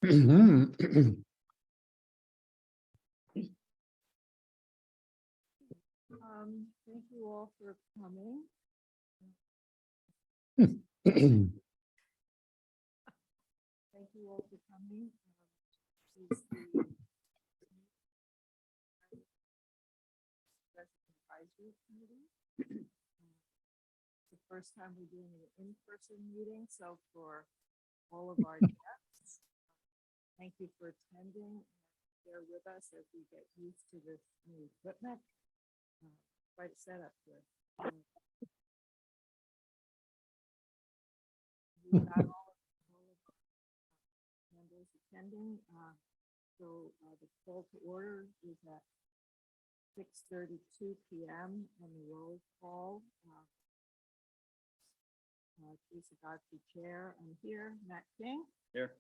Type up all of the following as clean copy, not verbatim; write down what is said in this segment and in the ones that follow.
Thank you all for coming. Thank you all for coming. This is the Advisory Committee. The first time we're doing an in-person meeting, so for all of our guests, thank you for attending. Bear with us as we get used to this new equipment. Quite a setup here. We've got all of our members attending. So the call to order is at 6:32 p.m. and the roll call. Teresa Godfrey, Chair. I'm here. Matt King. Here.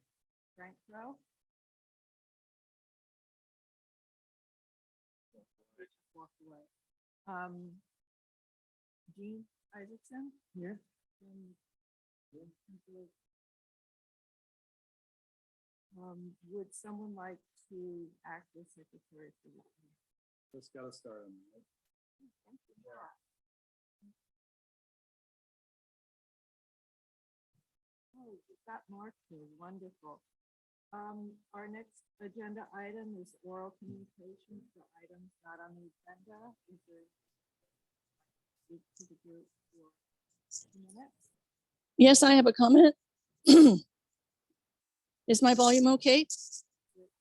Frank Rowe. Walk away. Jean Isaacson. Here. Would someone like to act as secretary for this meeting? Just got to start on that. Thank you. Oh, we've got Mark here. Wonderful. Our next agenda item is oral communication for items not on the agenda. Is there speak to the group for 2 minutes? Yes, I have a comment. Is my volume okay?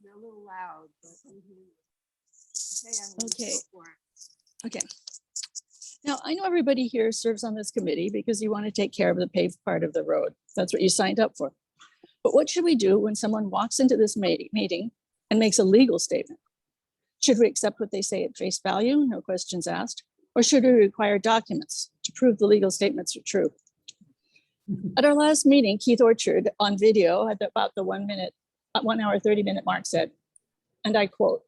You're a little loud, but we hear you. Okay, I'm gonna Okay. go for it. Okay. Now, I know everybody here serves on this committee because you want to take care of the paved part of the road. That's what you signed up for. But what should we do when someone walks into this meeting and makes a legal statement? Should we accept what they say at face value, no questions asked? Or should we require documents to prove the legal statements are true? At our last meeting, Keith Orchard on video at about the 1 hour, 30-minute mark said, and I quote,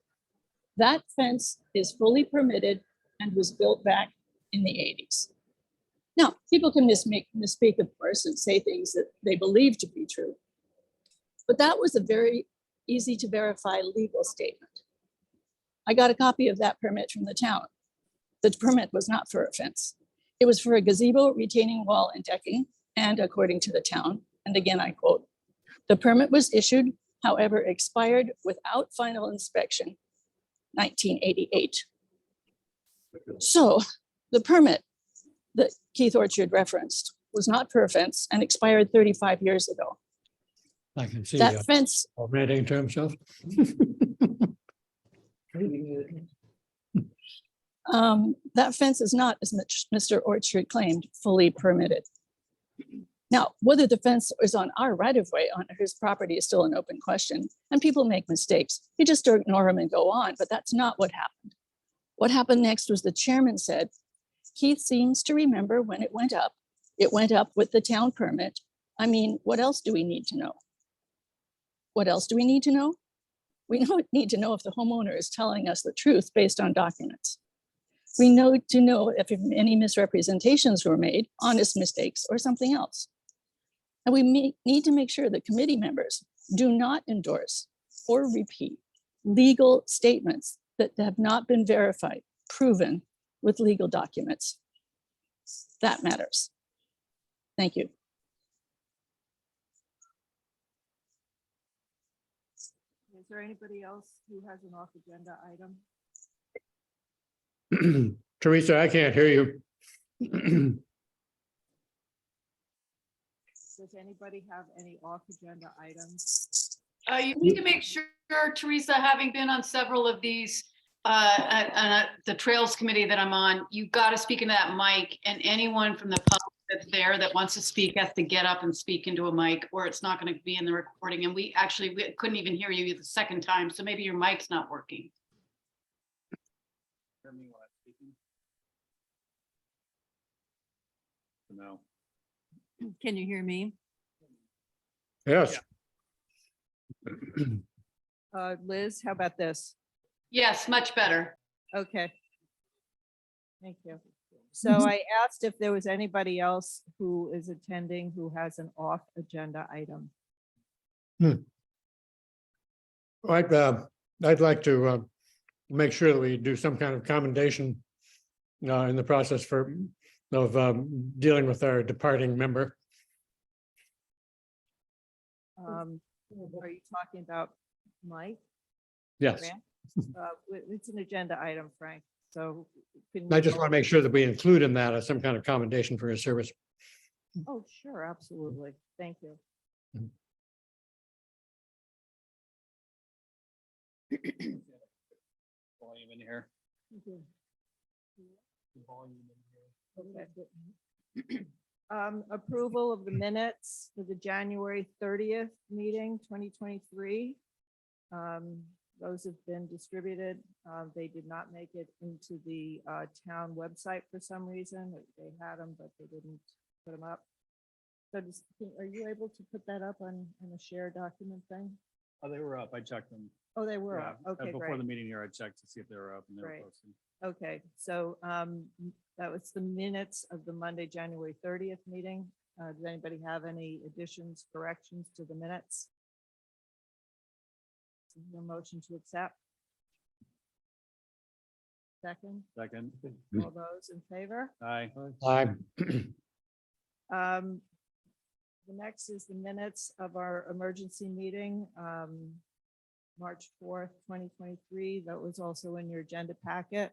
"That fence is fully permitted and was built back in the 80s. Now, people can misspeak, of course, and say things that they believe to be true. But that was a very easy to verify legal statement. I got a copy of that permit from the town. The permit was not for a fence. It was for a gazebo, retaining wall, and decking. And according to the town, and again, I quote, the permit was issued, however, expired without final inspection, 1988. So the permit that Keith Orchard referenced was not for a fence and expired 35 years ago. I can see That fence, already in terms of. that fence is not, as Mr. Orchard claimed, fully permitted. Now, whether the fence is on our right of way on his property is still an open question, and people make mistakes. You just ignore them and go on, but that's not what happened. What happened next was the chairman said, Keith seems to remember when it went up. It went up with the town permit. I mean, what else do we need to know? What else do we need to know? We need to know if the homeowner is telling us the truth based on documents. We need to know if any misrepresentations were made, honest mistakes, or something else. And we need to make sure that committee members do not endorse or repeat legal statements that have not been verified, proven with legal documents. That matters. Thank you. Is there anybody else who has an off-agenda item? Teresa, I can't hear you. Does anybody have any off-agenda items? You need to make sure, Teresa, having been on several of these, at the Trails Committee that I'm on, you've got to speak into that mic, and anyone from the public that's there that wants to speak has to get up and speak into a mic, or it's not going to be in the recording. And we couldn't even hear you the second time, so maybe your mic's not working. Hear me while I'm speaking? No. Can you hear me? Yes. Liz, how about this? Yes, much better. Okay. Thank you. So I asked if there was anybody else who is attending who has an off-agenda item. I'd like to make sure that we do some kind of commendation in the process of dealing with our departing member. Are you talking about Mike? Yes, Grant? It's an agenda item, Frank, so. can I we just go- want to make sure that we include in that some kind of commendation for his service. Oh, sure, absolutely. Thank you. Volume in here. Okay. Volume Approval of the minutes for the January 30th meeting, 2023. Those have been distributed. They did not make it into the town website for some reason. They had them, but they didn't put them up. So are you able to put that up on a shared document thing? Oh, they were up. I checked them. Oh, they were Yeah, up. Okay, Before great. the meeting here, I checked to see if they were up and they were Great. posted. Okay, so that was the minutes of the Monday, January 30th meeting. Does anybody have any additions, corrections to the minutes? No motion to accept? Second, Second. all those in favor? Aye. The next is the minutes of our emergency meeting, March 4th, 2023. That was also in your agenda packet.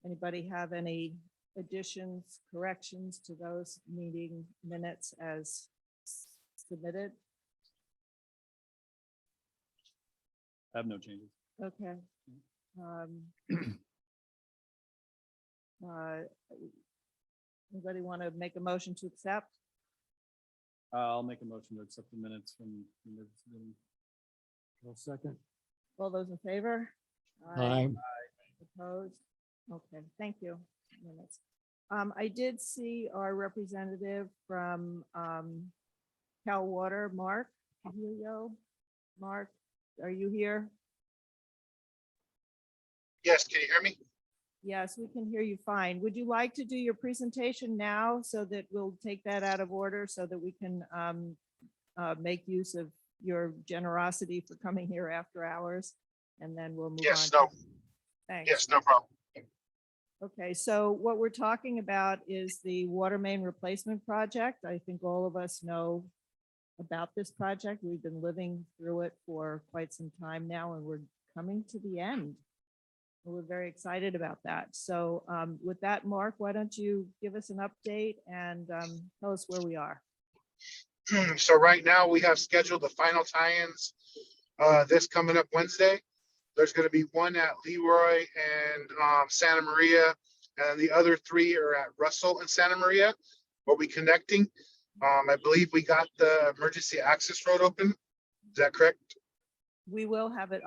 Anybody have any additions, corrections to those meeting minutes as submitted? I have no changes. Okay. Anybody want to make a motion to accept? I'll make a motion to accept the minutes from the emergency meeting. Second. All those in favor? Aye. Opposed? Okay, thank you. Minutes. I did see our representative from Cal Water, Mark. Helio. Mark, are you here? Yes, can you hear me? Yes, we can hear you fine. Would you like to do your presentation now so that we'll take that out of order so that we can make use of your generosity for coming here after hours? And then we'll move on. Yes, no, Thanks. yes, no problem. Okay, so what we're talking about is the water main replacement project. I think all of us know about this project. We've been living through it for quite some time now, and we're coming to the end. We're very excited about that. So with that, Mark, why don't you give us an update and tell us where we are? So right now we have scheduled the final tie-ins this coming up Wednesday. There's going to be one at Leroy and Santa Maria, and the other three are at Russell and Santa Maria. We'll be connecting. I believe we got the emergency access road open. Is that correct? We will have it.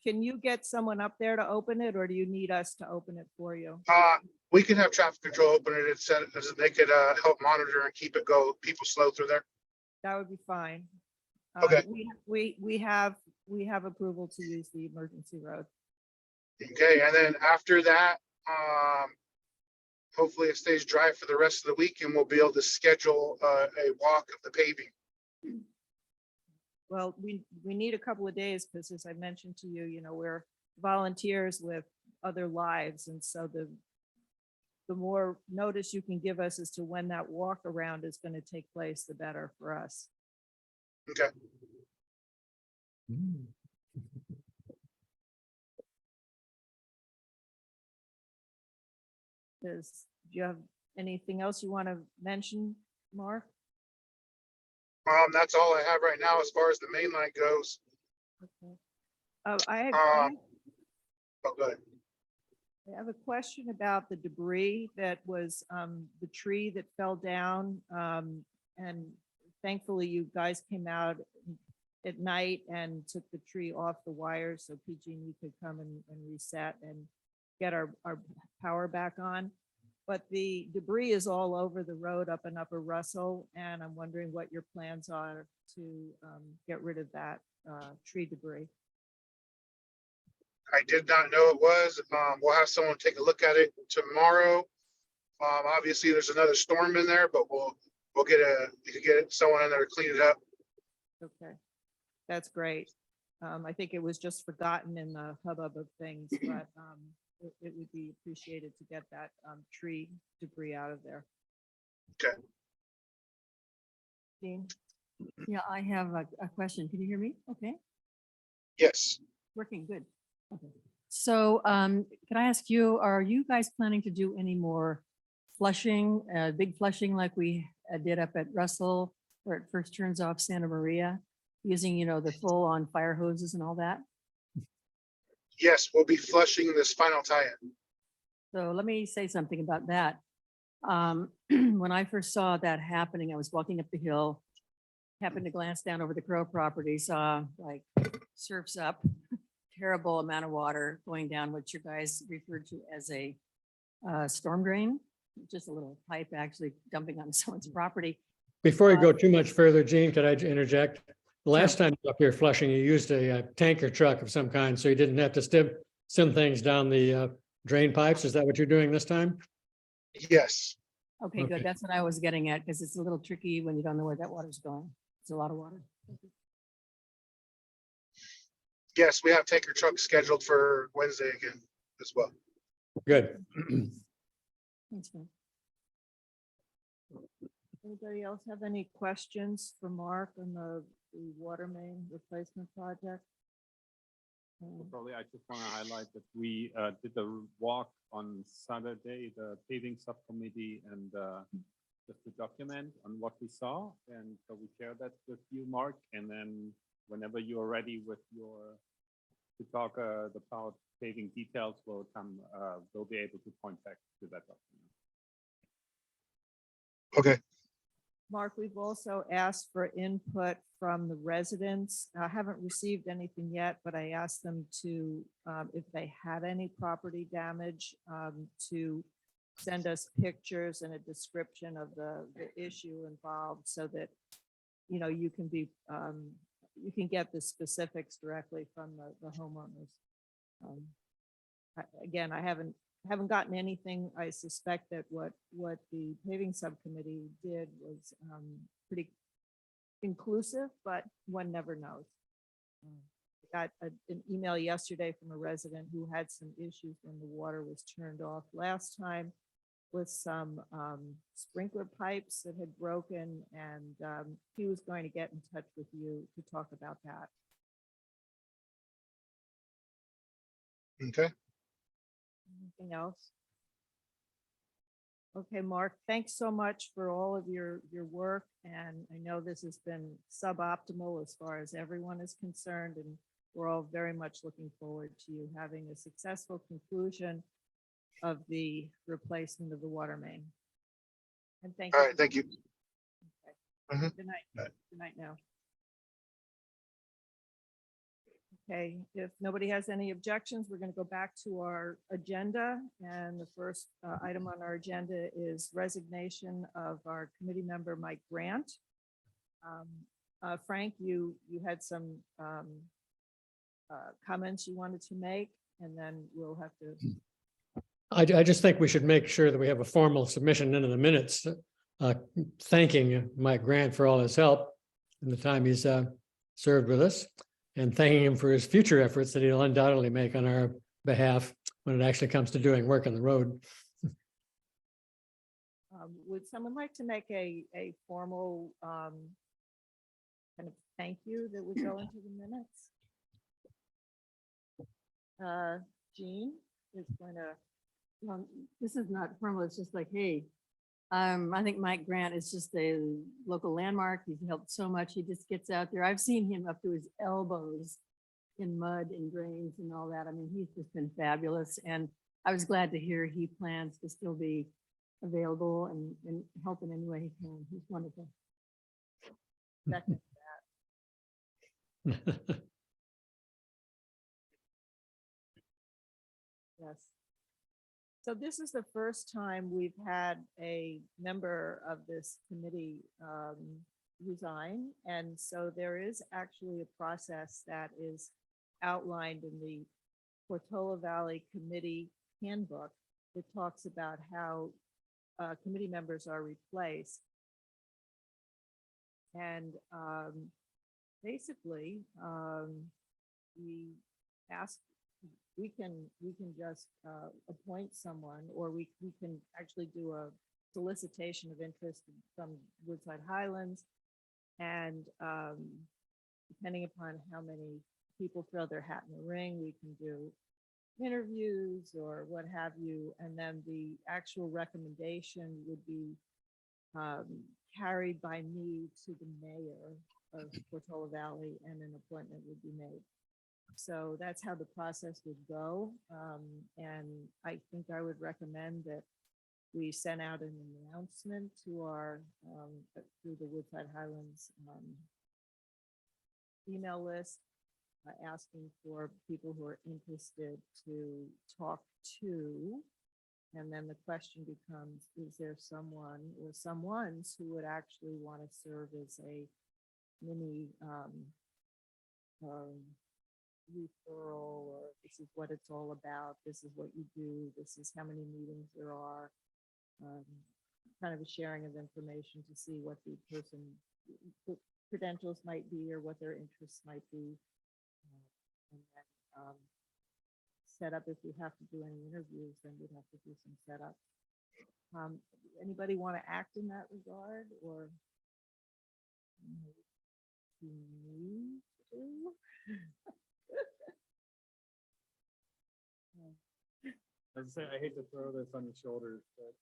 Can you get someone up there to open it, or do you need us to open it for you? We can have traffic control open it and set it so they could help monitor and keep it go. People slow through there. That would be fine. Okay. We have approval to use the emergency road. Okay, and then after that, hopefully it stays dry for the rest of the week and we'll be able to schedule a walk of the paving. Well, we need a couple of days because, as I mentioned to you, we're volunteers with other lives. And so the more notice you can give us as to when that walk around is going to take place, the better for us. Okay. Do you have anything else you want to mention, Mark? That's all I have right now as far as the main line goes. Okay. I Oh, good. have a question about the debris that was the tree that fell down. And thankfully you guys came out at night and took the tree off the wires so PG&E could come and reset and get our power back on. But the debris is all over the road up in Upper Russell, and I'm wondering what your plans are to get rid of that tree debris. I did not know it was. We'll have someone take a look at it tomorrow. Obviously there's another storm in there, but we can get someone in there to clean it up. Okay, that's great. I think it was just forgotten in the hubbub of things, but it would be appreciated to get that tree debris out of there. Okay. Dean? Yeah, I have a question. Can you hear me? Okay, Yes. working good. Okay. So, can I ask you, are you guys planning to do any more flushing, big flushing like we did up at Russell, where it first turns off Santa Maria, using, the full on fire hoses and all that? Yes, we'll be flushing this final tie-in. So let me say something about that. When I first saw that happening, I was walking up the hill, happened to glance down over the Crow property, saw like surfs up, terrible amount of water going down what you guys referred to as a storm drain, just a little pipe actually dumping on someone's property. Before you go too much further, Gene, could I interject? The last time you were up here flushing, you used a tanker truck of some kind, so you didn't have to stem things down the drain pipes. Is that what you're doing this time? Yes. Okay, Okay. good. That's what I was getting at, because it's a little tricky when you don't know where that water's going. It's a lot of water. Yes, we have tanker trucks scheduled for Wednesday again as well. Good. Thanks, man. Anybody else have any questions for Mark on the water main replacement project? Probably I just want to highlight that we did a walk on Saturday, the paving subcommittee, and just to document on what we saw. And so we share that with you, Mark. And then whenever you're ready with to talk about paving details, we'll be able to point back to that document. Okay. Mark, we've also asked for input from the residents. I haven't received anything yet, but I asked them to, if they had any property damage, to send us pictures and a description of the issue involved so that, you can be, you can get the specifics directly from the homeowners. Again, I haven't gotten anything. I suspect that what the paving subcommittee did was pretty inclusive, but one never knows. I got an email yesterday from a resident who had some issues when the water was turned off last time with some sprinkler pipes that had broken, and he was going to get in touch with you to talk about that. Okay. Anything else? Okay, Mark, thanks so much for all of your work. And I know this has been suboptimal as far as everyone is concerned, and we're all very much looking forward to you having a successful conclusion of the replacement of the water main. And thank you. All right. Thank you. Okay. Mhm. Good night. Bye. Good night now. Okay, if nobody has any objections, we're going to go back to our agenda. And the first item on our agenda is resignation of our committee member, Mike Grant. Frank, you had some comments you wanted to make, and then we'll have to. I just think we should make sure that we have a formal submission into the minutes, thanking Mike Grant for all his help in the time he's served with us, and thanking him for his future efforts that he'll undoubtedly make on our behalf when it actually comes to doing work on the road. Would someone like to make a formal kind of thank you that would go into the minutes? Jean is going to. This is not formal. It's just like, hey, I think Mike Grant is just a local landmark. He's helped so much. He just gets out there. I've seen him up to his elbows in mud and drains and all that. I mean, he's just been fabulous. And I was glad to hear he plans to still be available and help in any way he can. He's wonderful. Second that. Yes. So this is the first time we've had a member of this committee resign. And so there is actually a process that is outlined in the Portola Valley Committee Handbook that talks about how committee members are replaced. And basically, we ask, we can just appoint someone, or we can actually do a solicitation of interest from Woodside Highlands. And depending upon how many people throw their hat in the ring, we can do interviews or what have you. And then the actual recommendation would be carried by me to the mayor of Portola Valley, and an appointment would be made. So that's how the process would go. And I think I would recommend that we send out an announcement to our, through the Woodside Highlands email list, asking for people who are interested to talk to. And then the question becomes, is there someone or someones who would actually want to serve as a mini referral, or this is what it's all about, this is what you do, this is how many meetings there are, kind of a sharing of information to see what the person, what credentials might be or what their interests might be. And then set up, if we have to do any interviews, then we'd have to do some setup. Anybody want to act in that regard, or do me to? As I say, I hate to throw this on your shoulders, but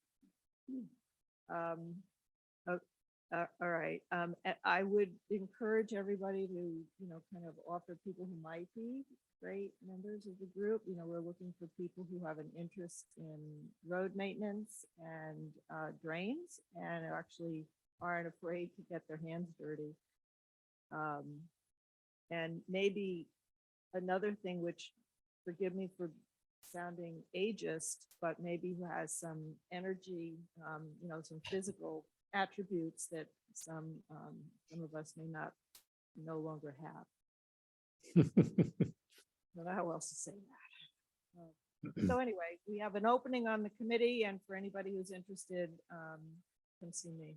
All right. I would encourage everybody to, kind of offer people who might be great members of the group. We're looking for people who have an interest in road maintenance and drains, and actually aren't afraid to get their hands dirty. And maybe another thing, which, forgive me for sounding ageist, but maybe who has some energy, some physical attributes that some of us may not no longer have. I don't know how else to say that. So anyway, we have an opening on the committee, and for anybody who's interested, come see me.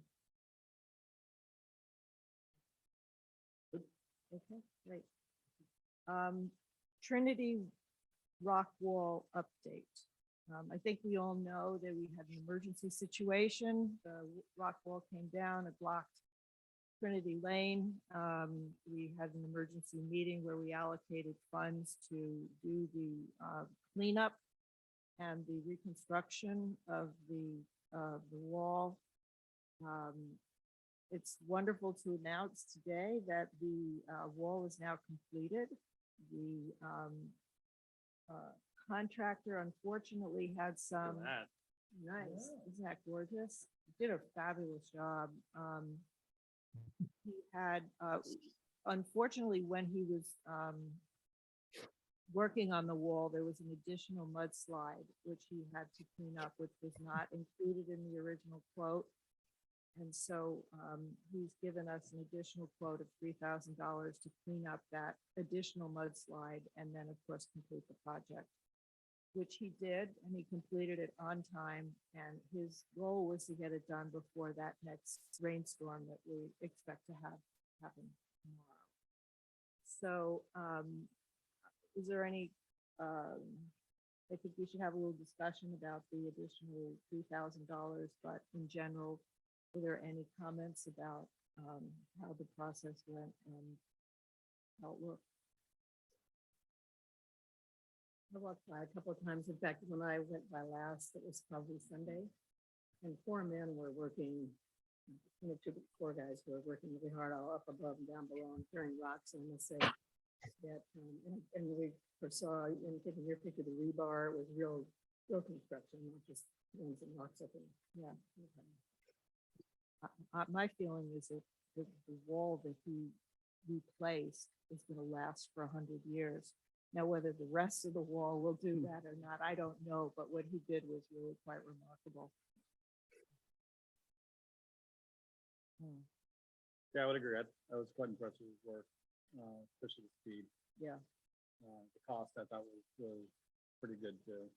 Okay, great. Trinity rock wall update. I think we all know that we had an emergency situation. The rock wall came down, it blocked Trinity Lane. We had an emergency meeting where we allocated funds to do the cleanup and the reconstruction of the wall. It's wonderful to announce today that the wall is now completed. The contractor unfortunately had some, nice, isn't that gorgeous? Did a fabulous job. He had, unfortunately, when he was working on the wall, there was an additional mudslide, which he had to clean up, which was not included in the original quote. And so he's given us an additional quote of $3,000 to clean up that additional mudslide, and then, of course, complete the project, which he did, and he completed it on time. And his goal was to get it done before that next rainstorm that we expect to have happen tomorrow. So is there any, I think we should have a little discussion about the additional $3,000, but in general, were there any comments about how the process went and how it looked? I walked by a couple of times. In fact, when I went by last, it was probably Sunday, and 4 men were working, 2 poor guys who were working really hard, all up above and down below, and carrying rocks. And I must say that, and we foresaw, and taking your picture, the rebar was real construction, not just ones and rocks up. And yeah. My feeling is that the wall that he replaced is going to last for 100 years. Now, whether the rest of the wall will do that or not, I don't know, but what he did was really quite remarkable. yeah, I would agree. I was quite impressed with his work, especially the speed. Yeah. The cost I thought was pretty good too.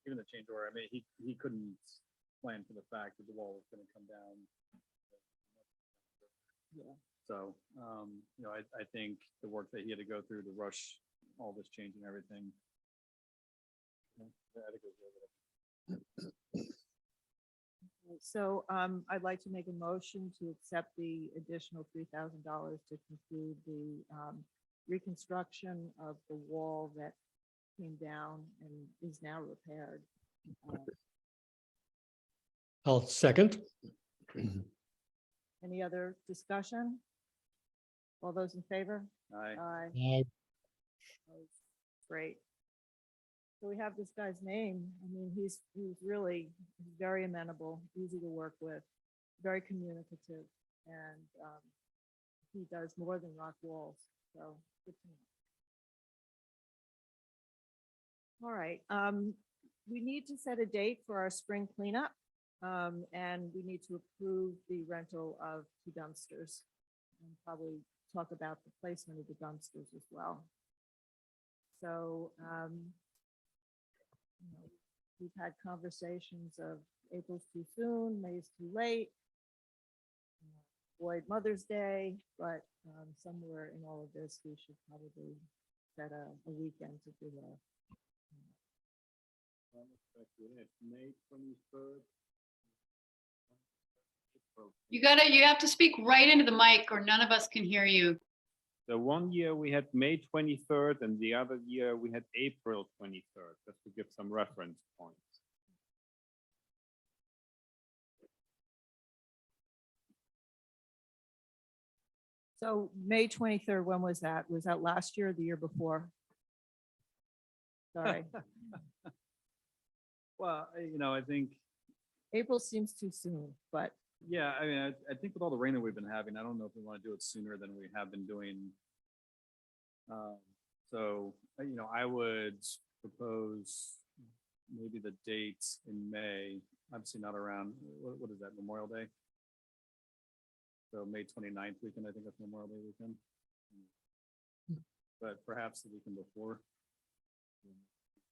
Even the change order, I mean, he couldn't plan for the fact that the wall was going to come down. Yeah. So, I think the work that he had to go through to rush all this change and everything. Yeah, I think it was really good. So I'd like to make a motion to accept the additional $3,000 to conclude the reconstruction of the wall that came down and is now repaired. I'll second. Any other discussion? All those in favor? Aye. Aye. Opposed? Great. So we have this guy's name. I mean, he's really very amenable, easy to work with, very communicative, and he does more than rock walls. So good to know. All right. We need to set a date for our spring cleanup, and we need to approve the rental of 2 dumpsters and probably talk about the placement of the dumpsters as well. So, you know, we've had conversations of April's too soon, May's too late, avoid Mother's Day, but somewhere in all of this, we should probably set a weekend to do that. May 23rd. You have to speak right into the mic or none of us can hear you. The one year we had May 23rd and the other year we had April 23rd, just to give some reference points. So May 23rd, when was that? Was that last year or the year before? Sorry, Well, I think, April seems too soon, but yeah, I mean, I think with all the rain that we've been having, I don't know if we want to do it sooner than we have been doing. So, I would propose maybe the dates in May, obviously not around, what is that, Memorial Day? So May 29th weekend, I think that's Memorial Day weekend. But perhaps the weekend before.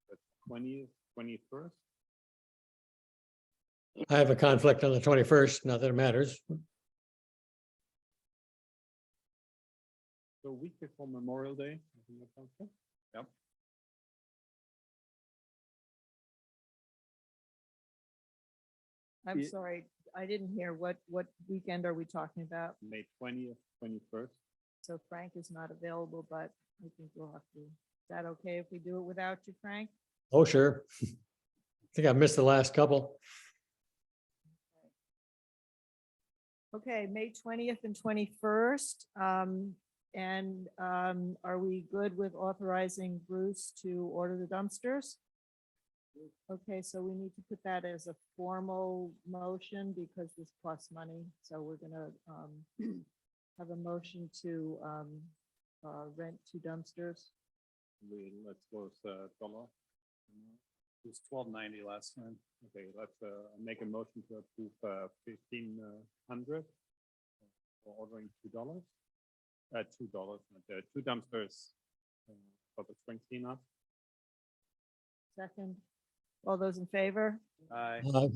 The 20th, 21st. I have a conflict on the 21st, not that it matters. So a week before Memorial Day. I think that sounds good. Yep. I'm Yeah. sorry, I didn't hear what weekend are we talking about? May 20th, 21st. So Frank is not available, but I think we'll have to, is that okay if we do it without you, Frank? Oh, sure. I think I missed the last couple. Okay, May 20th and 21st. And are we good with authorizing Bruce to order the dumpsters? Okay, so we need to put that as a formal motion because this costs money. So we're gonna have a motion to rent 2 dumpsters. Let's go with dollar. It was $12.90 last time. Okay, let's make a motion to approve 1,500 for ordering $2. $2, not 2 dumpsters for the spring cleanup. Second, all those in favor? Aye. All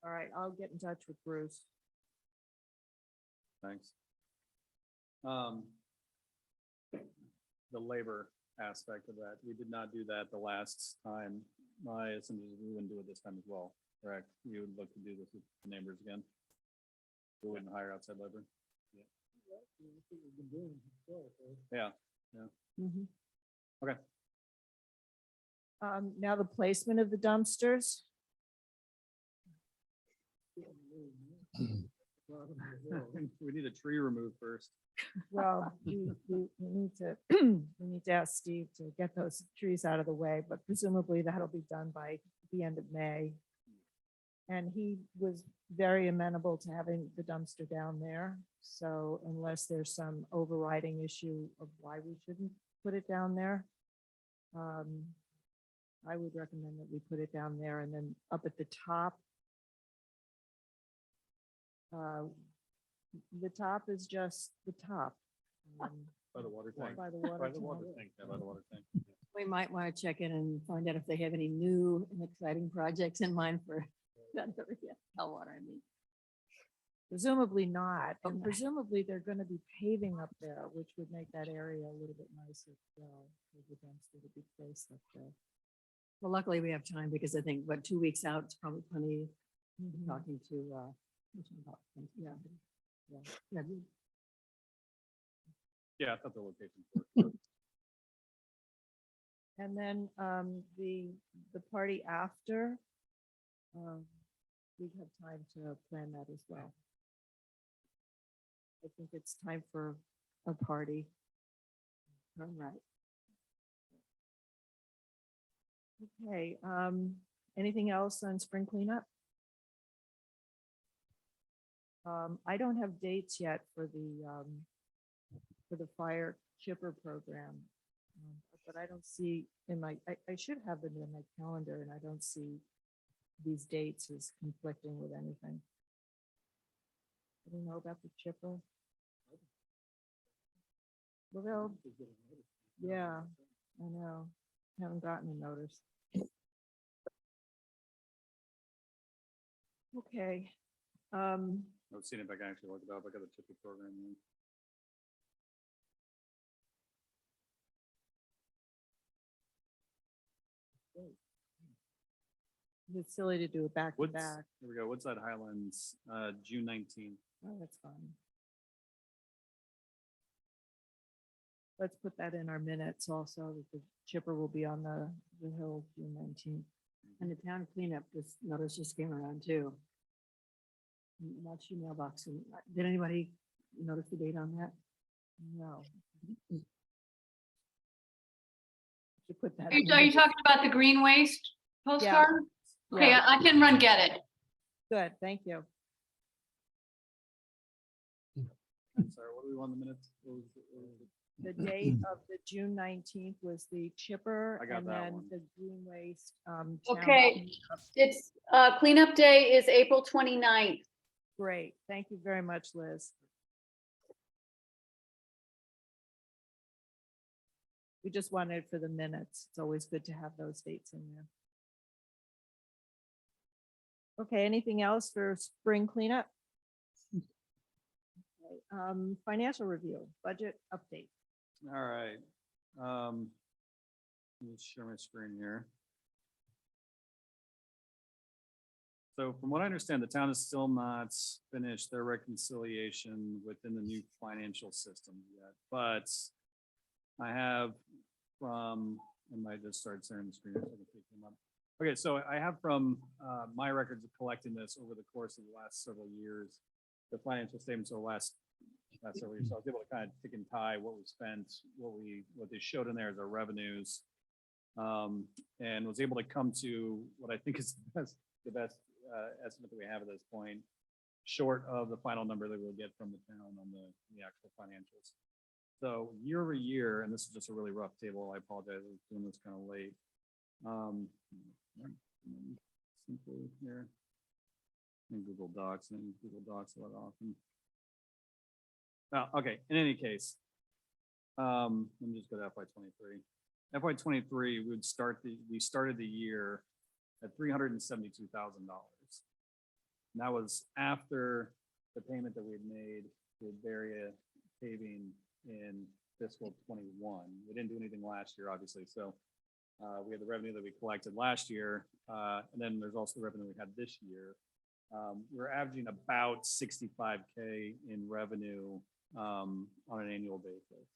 right, I'll get in touch with Bruce. Thanks. The labor aspect of that, we did not do that the last time. My assumption is we wouldn't do it this time as well, correct? You would look to do this with the neighbors again? We wouldn't hire outside labor? Yeah, Mhm. okay. Now the placement of the dumpsters. We need a tree removed first. Well, we need to, we need to ask Steve to get those trees out of the way, but presumably that'll be done by the end of May. And he was very amenable to having the dumpster down there. So unless there's some overriding issue of why we shouldn't put it down there, I would recommend that we put it down there and then up at the top. The top is just the top. By the water tank. By the water By the tank. water tank. Yeah, by the water tank. We might want to check in and find out if they have any new and exciting projects in mind for that area, hell water, I mean. Presumably not, but And- presumably they're gonna be paving up there, which would make that area a little bit nicer as well. For the dumpster to be placed up there. Well, luckily we have time because I think, what, 2 weeks out, it's probably plenty Mhm. talking to, yeah. Yeah. Yeah. Yeah, I thought the location. worked. And then the party after, we have time to plan that as well. I think it's time for a party. All right. Okay, anything else on spring cleanup? I don't have dates yet for the fire chipper program. But I don't see in my, I should have it in my calendar and I don't see these dates as conflicting with anything. I don't know about the chipper. Well, yeah, I know. Haven't gotten a notice. Okay. I've seen if I can actually look it up. I got the ticket program. in. It's silly to do it back to Woods, back. here we go. Woodside Highlands, June 19th. Oh, that's fine. Let's put that in our minutes also, that the chipper will be on the hill June 19th. And the town cleanup, this notice just came around too. Watch your mailbox. And did anybody notice the date on that? No. Should put that. Are you in are you the- talking about the green waste postcard? Okay, Yeah. I can run get it. Good, thank you. I'm sorry, what do we want in the minutes? What was it? The date of the June 19th was the chipper I got and that then one. the green waste. Town Okay. cleanup. It's cleanup day is April 29th. Great, thank you very much, Liz. We just wanted for the minutes. It's always good to have those dates in there. Okay, anything else for spring cleanup? Okay, financial review, budget update. All right. Let me share my screen here. So from what I understand, the town has still not finished their reconciliation within the new financial system yet, but I have from, I might just start sharing the screen. So I can pick them up. Okay, so I have from my records of collecting this over the course of the last several years, the financial statements of the last several years. So I was able to kind of tick and tie what we spent, what they showed in there as our revenues, and was able to come to what I think is the best estimate that we have at this point, short of the final number that we'll get from the town on the actual financials. So year over year, and this is just a really rough table. I apologize, I was doing this kind of late. Simply here in Google Docs, and Google Docs a lot often. Okay, in any case, let me just go to FY23. FY23, we started the year at $372,000. And that was after the payment that we had made to Beria Paving in fiscal 21. We didn't do anything last year, obviously, so we had the revenue that we collected last year, and then there's also the revenue we had this year. We're averaging about 65K in revenue on an annual basis.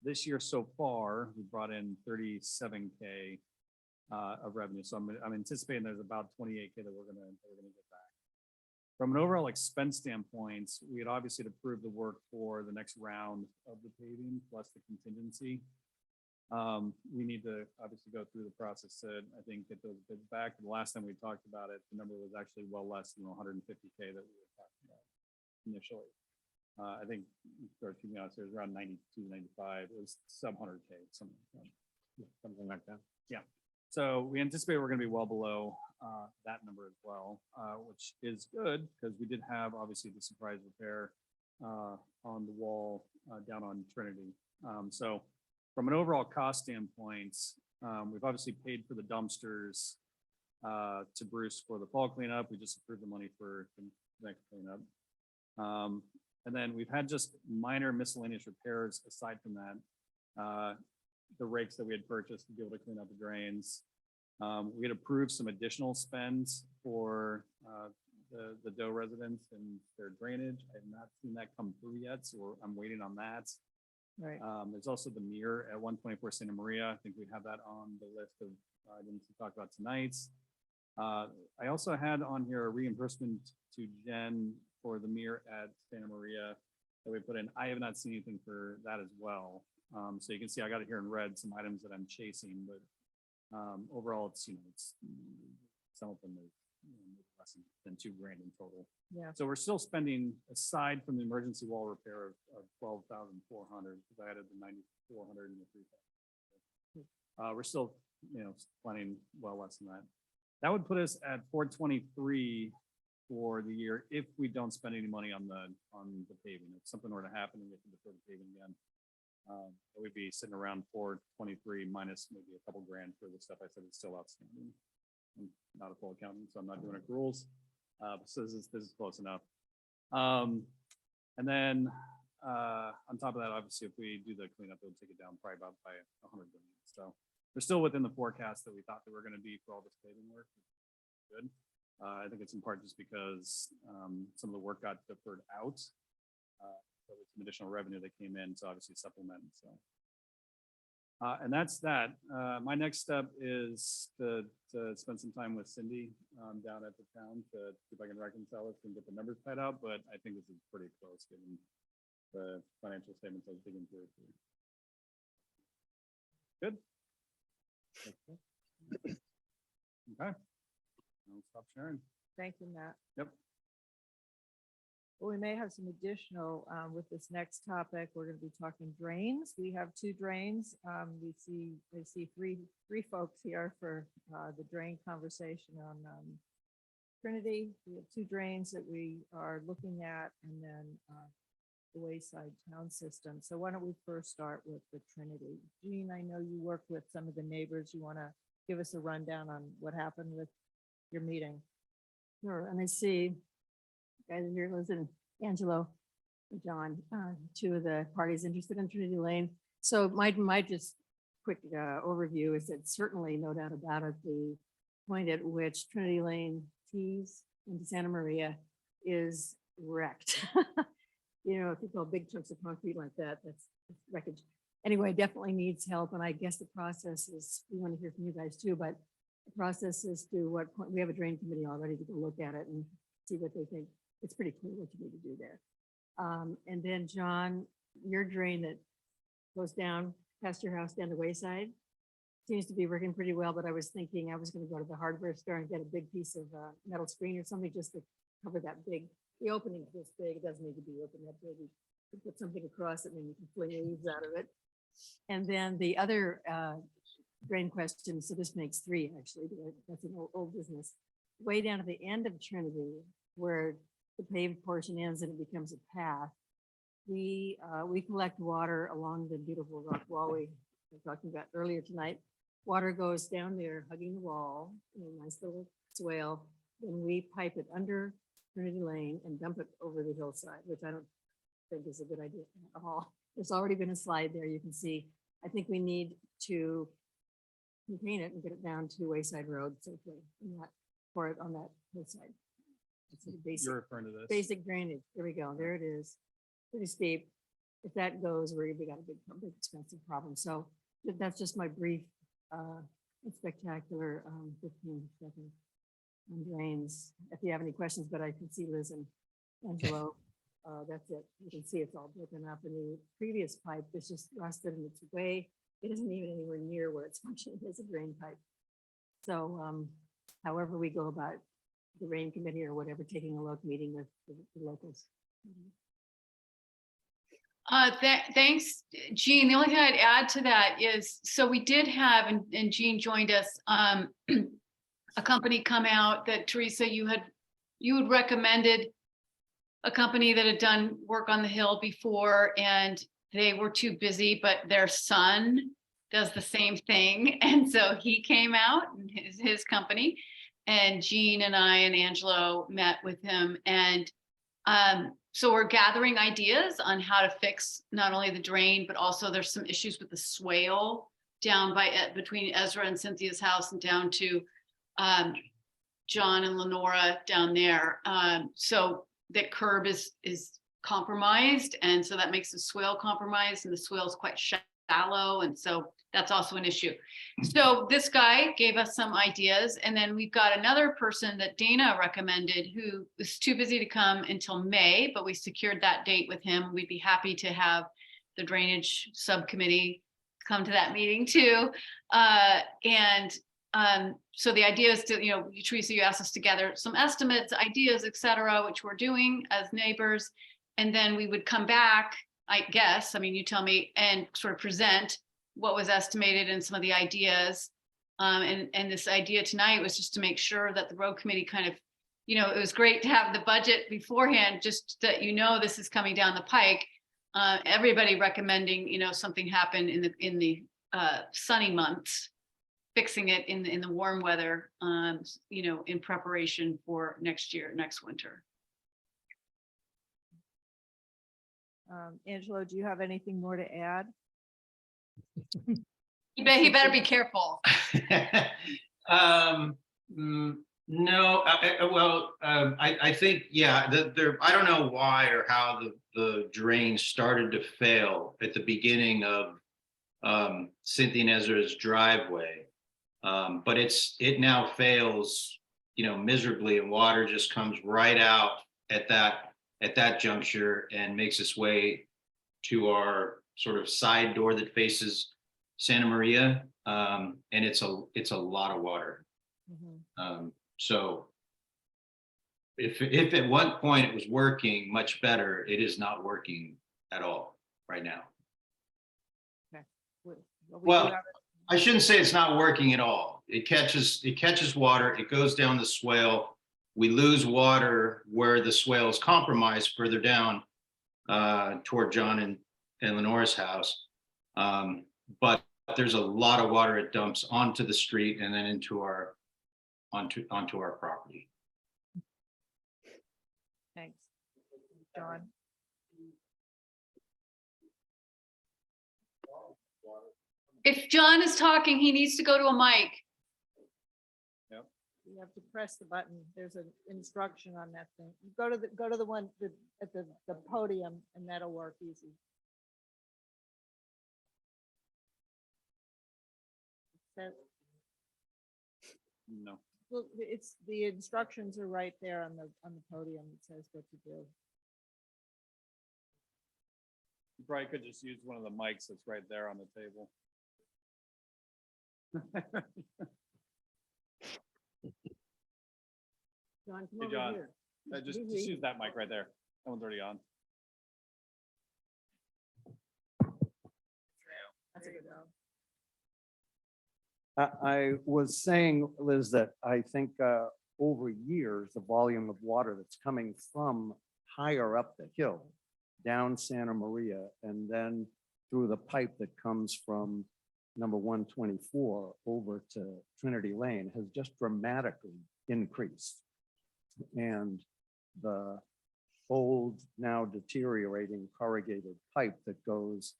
This year so far, we brought in 37K of revenue. So I'm anticipating there's about 28K that we're gonna get back. From an overall expense standpoint, we had obviously approved the work for the next round of the paving plus the contingency. We need to obviously go through the process to, I think, get those bids back. The last time we talked about it, the number was actually well less than 150K that we were talking about initially. I think, to be honest, it was around 92, 95. It was sub 100K, something like that. Yeah. So we anticipate we're going to be well below that number as well, which is good because we did have obviously the surprise repair on the wall down on Trinity. So from an overall cost standpoint, we've obviously paid for the dumpsters to Bruce for the fall cleanup. We just approved the money for the next cleanup. And then we've had just minor miscellaneous repairs aside from that. The rakes that we had purchased to be able to clean out the drains. We had approved some additional spends for the Doe residents and their drainage. I have not seen that come through yet, so I'm waiting on that. Right. There's also the mirror at 124 Santa Maria. I think we have that on the list of items to talk about tonight. I also had on here a reimbursement to Jen for the mirror at Santa Maria that we put in. I have not seen anything for that as well. So you can see I got it here in red, some items that I'm chasing, but overall it's, it's some of them are less than $2,000 in total. Yeah. So we're still spending, aside from the emergency wall repair of 12,400, because I added the 9,400 and the 3,000. We're still, planning well less than that. That would put us at 423 for the year if we don't spend any money on the paving. If something were to happen and we have to defer the paving again, we'd be sitting around 423 minus maybe a couple grand for the stuff I said is still outstanding. I'm not a full accountant, so I'm not doing accruals. So this is close enough. And then on top of that, obviously, if we do the cleanup, it'll take it down probably about by 100 million. So we're still within the forecast that we thought that we're going to be for all this paving work. Good. I think it's in part just because some of the work got deferred out. So there's some additional revenue that came in to obviously supplement. So, and that's that. My next step is to spend some time with Cindy down at the town to see if I can reconcile it and get the numbers tied out. But I think this is pretty close given the financial statements I was digging through. Good. Okay. I'll stop sharing. Thank you, Matt. Yep. Well, we may have some additional with this next topic. We're going to be talking drains. We have two drains. I see three folks here for the drain conversation on Trinity. We have two drains that we are looking at, and then the Wayside Town System. So why don't we first start with the Trinity? Jean, I know you work with some of the neighbors. You want to give us a rundown on what happened with your meeting? Sure, and I see guys in here, listen, Angelo, and John, two of the parties interested in Trinity Lane. So my just quick overview is that certainly no doubt about it, the point at which Trinity Lane tees into Santa Maria is wrecked. If you call big chunks of concrete like that, that's wreckage. Anyway, definitely needs help, and I guess the process is, we want to hear from you guys too, but the process is to what point, we have a drain committee already to go look at it and see what they think. It's pretty clear what you need to do there. And then John, your drain that goes down past your house down the Wayside seems to be working pretty well, but I was thinking I was going to go to the hardware store and get a big piece of metal screen or something just to cover that big, the opening is this big, it doesn't need to be open that big. You can put something across it and then you can fling leaves out of it. And then the other drain question, so this makes three actually, but that's an old business. Way down at the end of Trinity, where the paved portion ends and it becomes a path, we collect water along the beautiful rock wall we were talking about earlier tonight. Water goes down there, hugging the wall in a nice little swale. Then we pipe it under Trinity Lane and dump it over the hillside, which I don't think is a good idea at all. There's already been a slide there. You can see, I think we need to contain it and get it down to Wayside Road safely and not pour it on that hillside. It's a basic, You're referring to this. basic drainage. There we go. There it is. Pretty steep. If that goes, we got a big expensive problem. So that's just my brief, spectacular 15 seconds on drains. If you have any questions, but I can see Liz and Angelo. That's it. You can see it's all broken up, and the previous pipe is just rusted in its way. It isn't even anywhere near where it's functioning as a drain pipe. So however we go about the rain committee or whatever, taking a look, meeting with the locals. Thanks, Jean. The only thing I'd add to that is, so we did have, and Jean joined us, a company come out that Teresa, you had recommended, a company that had done work on the hill before, and they were too busy, but their son does the same thing. And so he came out, and his company, and Jean and I and Angelo met with him. And So we're gathering ideas on how to fix not only the drain, but also there's some issues with the swale down by between Ezra and Cynthia's house and down to John and Lenora down there. So that curb is compromised, and so that makes the swale compromised, and the swale is quite shallow, and so that's also an issue. So this guy gave us some ideas, and then we've got another person that Dana recommended who was too busy to come until May, but we secured that date with him. We'd be happy to have the drainage subcommittee come to that meeting too. So the idea is to, Teresa, you asked us to gather some estimates, ideas, et cetera, which we're doing as neighbors. And then we would come back, I guess, you tell me, and sort of present what was estimated and some of the ideas. And this idea tonight was just to make sure that the road committee kind of, it was great to have the budget beforehand, just that, this is coming down the pike. Everybody recommending, something happen in the sunny months, fixing it in the warm weather, in preparation for next winter. Angelo, do you have anything more to add? He better be careful. No, I think, yeah, I don't know why or how the drain started to fail at the beginning of Cynthia and Ezra's driveway. But it now fails, miserably, and water just comes right out at that juncture and makes its way to our sort of side door that faces Santa Maria. And it's a lot of water. Mhm. So if at one point it was working much better, it is not working at all right now. We do Well, have I shouldn't say it's not working at all. It catches water, it goes down the swale. We lose water where the swale is compromised further down toward John and Lenora's house. But there's a lot of water it dumps onto the street and then onto our property. Thanks. John? If John is talking, he needs to go to a mic. You have to press the button. There's an instruction on that thing. You go to the one at the podium, and that'll work easy. No. Well, it's, the instructions are right there on the podium. It says what to do. You probably could just use one of the mics that's right there on the table. John, come Hey, over John. here. Just use that mic right there. That one's already on. That's a good job. I was saying, Liz, that I think over years, the volume of water that's coming from higher up the hill, down Santa Maria, and then through the pipe that comes from number 124 over to Trinity Lane has just dramatically increased. And the old, now deteriorating corrugated pipe that goes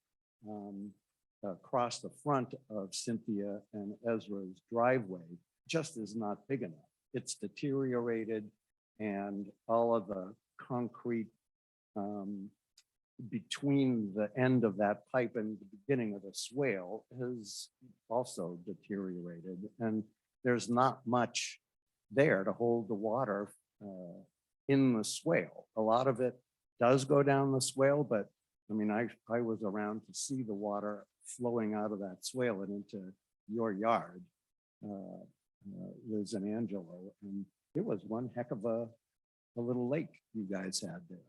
across the front of Cynthia and Ezra's driveway just is not big enough. It's deteriorated, and all of the concrete between the end of that pipe and the beginning of the swale has also deteriorated, and there's not much there to hold the water in the swale. A lot of it does go down the swale, but I mean, I was around to see the water flowing out of that swale and into your yard, Liz and Angelo, and it was one heck of a little lake you guys had there.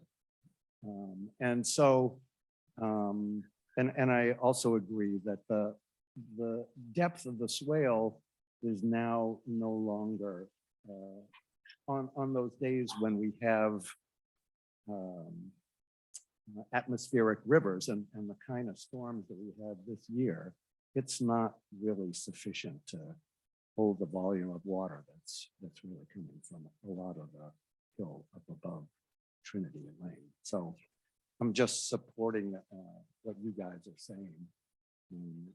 And so, and I also agree that the depth of the swale is now no longer on those days when we have atmospheric rivers and the kind of storms that we had this year. It's not really sufficient to hold the volume of water that's really coming from a lot of the hill up above Trinity and Lane. So I'm just supporting what you guys are saying. And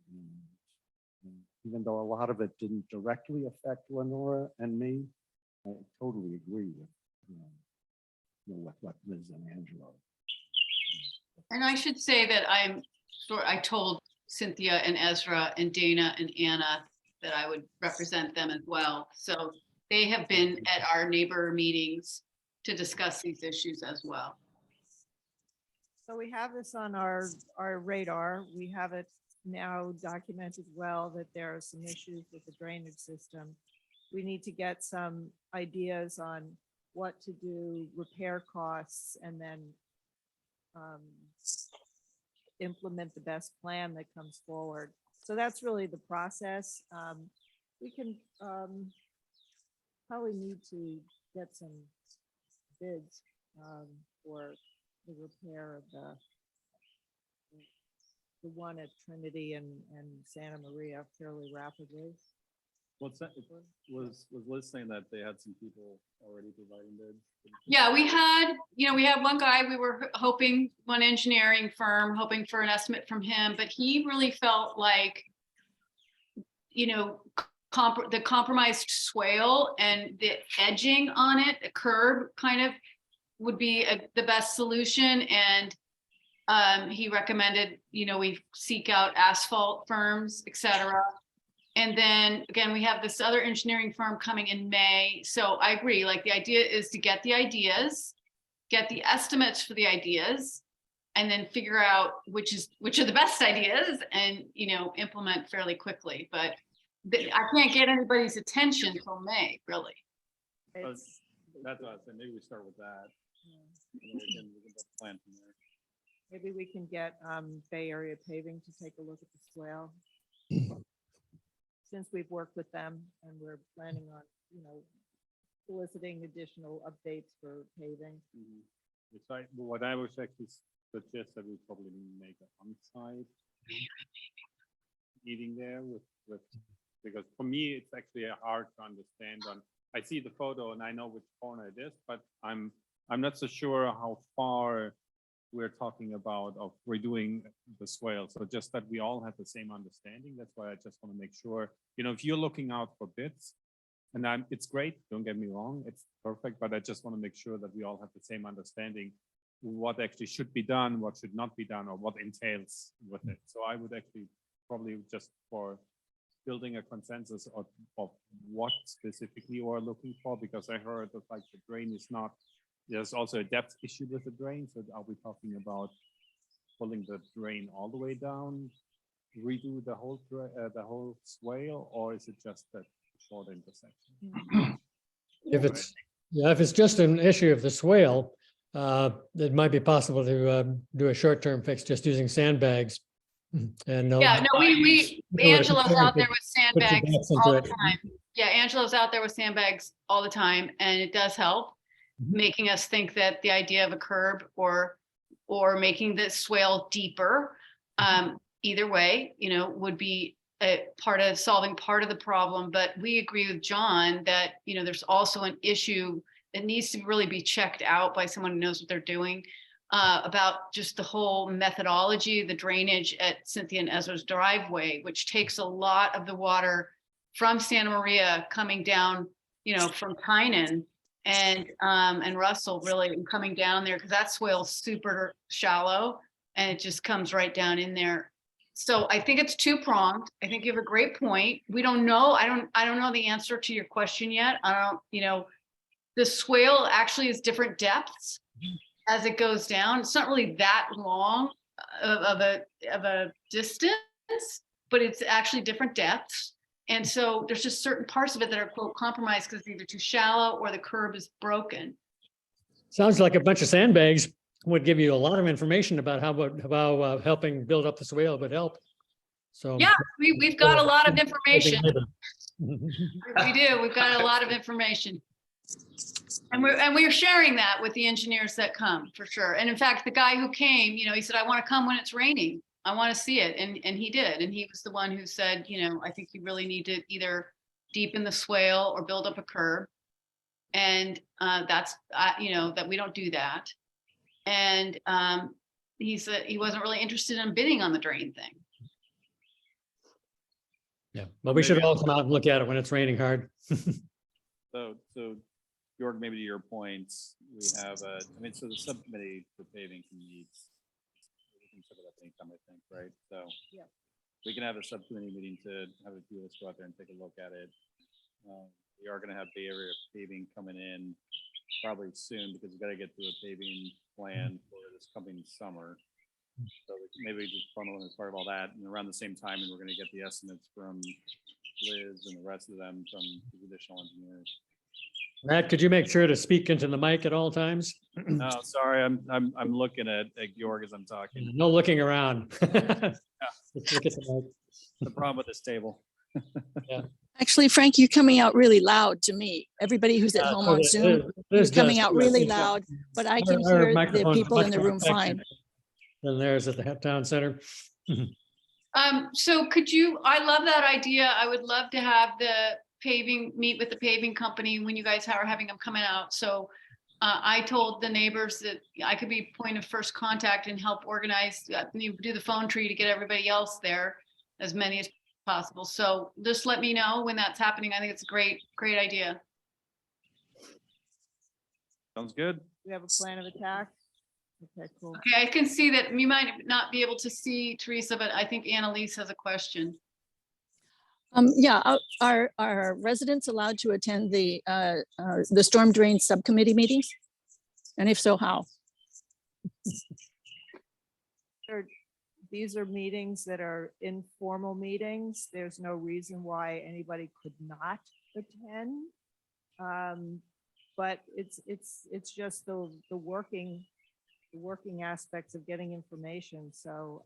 even though a lot of it didn't directly affect Lenora and me, I totally agree with, what Liz and Angelo. And I should say that I told Cynthia and Ezra and Dana and Anna that I would represent them as well. So they have been at our neighbor meetings to discuss these issues as well. So we have this on our radar. We have it now documented well that there are some issues with the drainage system. We need to get some ideas on what to do, repair costs, and then implement the best plan that comes forward. So that's really the process. We can probably need to get some bids for the repair of the one at Trinity and Santa Maria fairly rapidly. What's that? Was Liz saying that they had some people already providing bids? Yeah, we had one guy, we were hoping, one engineering firm, hoping for an estimate from him, but he really felt like, the compromised swale and the edging on it, a curb kind of would be the best solution. And he recommended, we seek out asphalt firms, et cetera. And then again, we have this other engineering firm coming in May. So I agree, like the idea is to get the ideas, get the estimates for the ideas, and then figure out which are the best ideas and, implement fairly quickly. But I can't get anybody's attention until May, really. It's, That's what I said. Maybe we start with that. And then we can plan from there. maybe we can get Bay Area Paving to take a look at the swale. Since we've worked with them and we're planning on, soliciting additional updates for paving. It's like, what I was actually suggest that we probably make an on-site meeting there with, because for me, it's actually hard to understand I see the photo and I know which corner it is, but I'm not so sure how far we're talking about of redoing the swale. So just that we all have the same understanding. That's why I just want to make sure, if you're looking out for bids, and it's great, don't get me wrong, it's perfect, but I just want to make sure that we all have the same understanding what actually should be done, what should not be done, or what entails with it. So I would actually probably just for building a consensus of what specifically we're looking for, because I heard that like the drain is not, there's also a depth issue with the drain. So are we talking about pulling the drain all the way down, redo the whole swale, or is it just that short intersection? If it's just an issue of the swale, it might be possible to do a short-term fix just using sandbags. And Yeah, no, Angelo's out there with sandbags all the time. Yeah, Angelo's out there with sandbags all the time, and it does help, making us think that the idea of a curb or making the swale deeper, either way, would be a part of solving part of the problem. But we agree with John that, there's also an issue that needs to really be checked out by someone who knows what they're doing, about just the whole methodology, the drainage at Cynthia and Ezra's driveway, which takes a lot of the water from Santa Maria coming down, from Tynan and Russell, really coming down there, because that swale's super shallow and it just comes right down in there. So I think it's two-pronged. I think you have a great point. We don't know. I don't know the answer to your question yet. The swale actually is different depths as it goes down. It's not really that long of a distance, but it's actually different depths. And so there's just certain parts of it that are quote compromised because it's either too shallow or the curb is broken. Sounds like a bunch of sandbags would give you a lot of information about how helping build up the swale would help. So Yeah, we've got a lot of information. We do. We've got a lot of information. And we're sharing that with the engineers that come, for sure. And in fact, the guy who came, he said, I want to come when it's raining. I want to see it. And he did. And he was the one who said, I think you really need to either deepen the swale or build up a curb. And that's, that we don't do that. And he said he wasn't really interested in bidding on the drain thing. Yeah, but we should Maybe all come out and look at it when it's raining hard. So, Georg, maybe to your point, we have so the subcommittee for paving can meet. We can set it up anytime, I think, right? So. Yeah. We can have a subcommittee meeting to have a few of us go out there and take a look at it. We are gonna have Bay Area paving coming in probably soon because we've got to get through a paving plan for this coming summer. So maybe we just bundle in as part of all that and around the same time, and we're gonna get the estimates from Liz and the rest of them from the additional engineers. Matt, could you make sure to speak into the mic at all times? No, sorry, I'm looking at Georg as I'm talking. No looking around. Just look at the mic. The problem with this table. Actually, Frank, you're coming out really loud to me. Everybody who's at home on Zoom, you're coming out really loud, but I can Our hear the microphone's people much in the more room effective fine. Than theirs at the town center. So could you, I love that idea. I would love to have the paving, meet with the paving company when you guys are having them coming out. So I told the neighbors that I could be point of first contact and help organize, do the phone tree to get everybody else there, as many as possible. So just let me know when that's happening. I think it's a great idea. Sounds good. We have a plan of attack. Okay, cool. Okay, I can see that you might not be able to see Teresa, but I think Annalise has a question. Yeah, are residents allowed to attend the storm drain subcommittee meetings? And if so, how? These are meetings that are informal meetings. There's no reason why anybody could not attend. But it's just the working aspects of getting information. So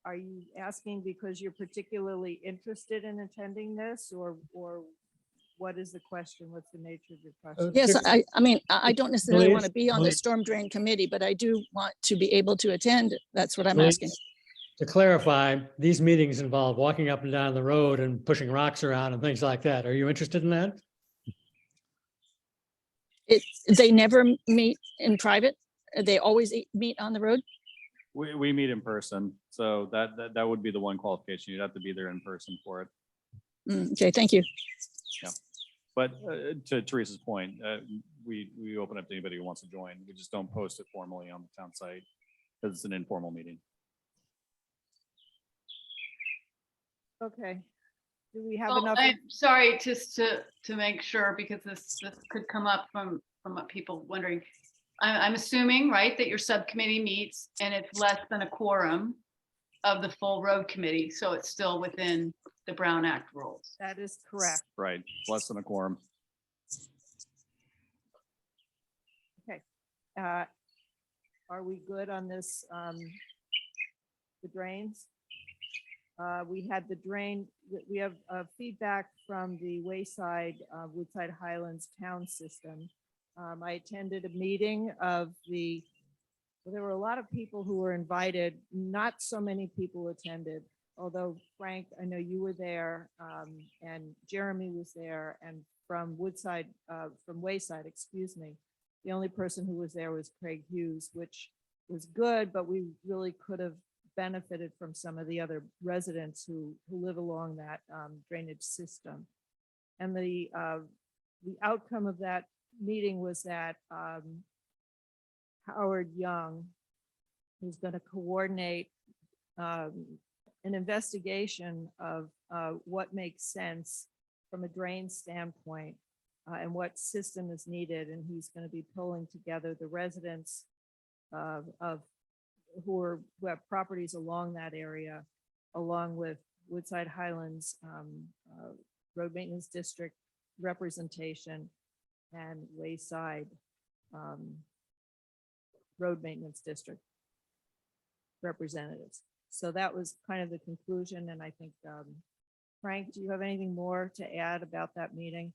are you asking because you're particularly interested in attending this, or what is the question? What's the nature of your question? Yes, I mean, I don't necessarily want to Please, be on the please. storm drain committee, but I do want to be able to attend. That's what I'm asking. To clarify, these meetings involve walking up and down the road and pushing rocks around and things like that. Are you interested in that? They never meet in private. They always meet on the road. We meet in person, so that would be the one qualification. You'd have to be there in person for it. Okay, thank you. But to Teresa's point, we open up to anybody who wants to join. We just don't post it formally on the town site because it's an informal meeting. Okay. Do we have Well, enough? I'm sorry, just to make sure, because this could come up from what people wondering. I'm assuming, right, that your subcommittee meets and it's less than a quorum of the full road committee, so it's still within the Brown Act rules. That is correct. Right, less than a quorum. Are we good on this, the drains? We had the drain, we have feedback from the Wayside, Woodside Highlands town system. I attended a meeting of well, there were a lot of people who were invited. Not so many people attended, although Frank, I know you were there, and Jeremy was there, and from Woodside, from Wayside, excuse me. The only person who was there was Craig Hughes, which was good, but we really could have benefited from some of the other residents who live along that drainage system. And the outcome of that meeting was that Howard Young is going to coordinate an investigation of what makes sense from a drain standpoint and what system is needed. And he's going to be pulling together the residents who have properties along that area, along with Woodside Highlands Road Maintenance District representation and Wayside Road Maintenance District representatives. So that was kind of the conclusion. And I think, Frank, do you have anything more to add about that meeting?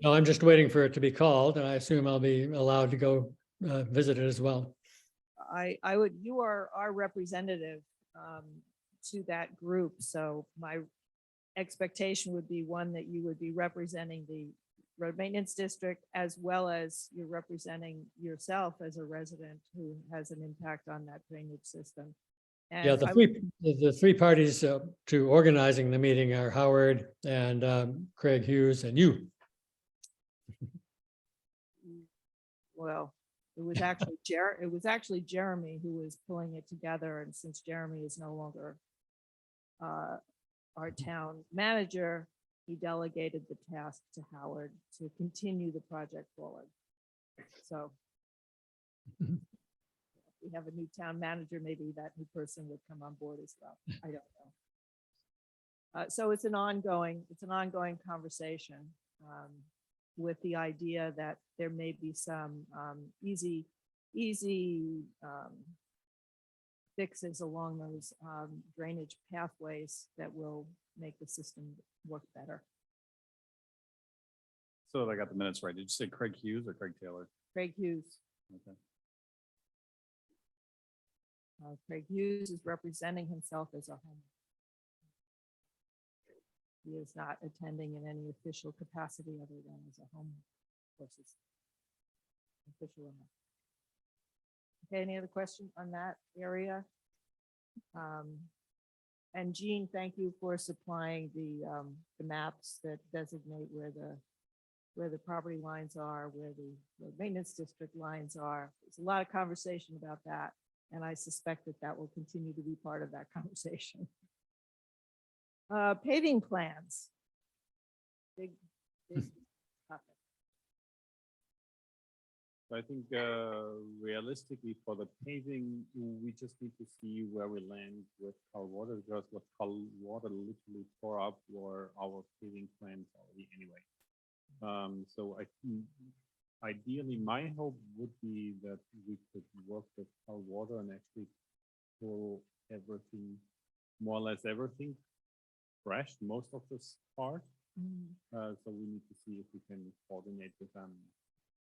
No, I'm just waiting for it to be called, and I assume I'll be allowed to go visit it as well. I would, you are our representative to that group. So my expectation would be one that you would be representing road maintenance district, as well as you're representing yourself as a resident who has an impact on that drainage system. Yeah, And the I three, the three parties to organizing the meeting are Howard and Craig Hughes and you. Well, it was actually Jeremy who was pulling it together, and since Jeremy is no longer our town manager, he delegated the task to Howard to continue the project forward. So if we have a new town manager, maybe that new person would come on board as well. I don't know. So it's an ongoing conversation. With the idea that there may be some easy fixes along those drainage pathways that will make the system work better. So I got the minutes right. Did you say Craig Hughes or Craig Taylor? Craig Hughes. Okay. Craig Hughes is representing himself as a homeowner. He is not attending in any official capacity other than as a homeowner. Of course, it's official enough. Okay, any other questions on that area? And Jean, thank you for supplying the maps that designate where the property lines are, where the maintenance district lines are. There's a lot of conversation about that, and I suspect that will continue to be part of that conversation. Paving plans. Big topic. So I think realistically for the paving, we just need to see where we land with our water, because what water literally tore up were our paving plans already anyway. So I think ideally my hope would be that we could work with our water and actually pull everything, more or less everything fresh, most of this part. So we need to see if we can coordinate with them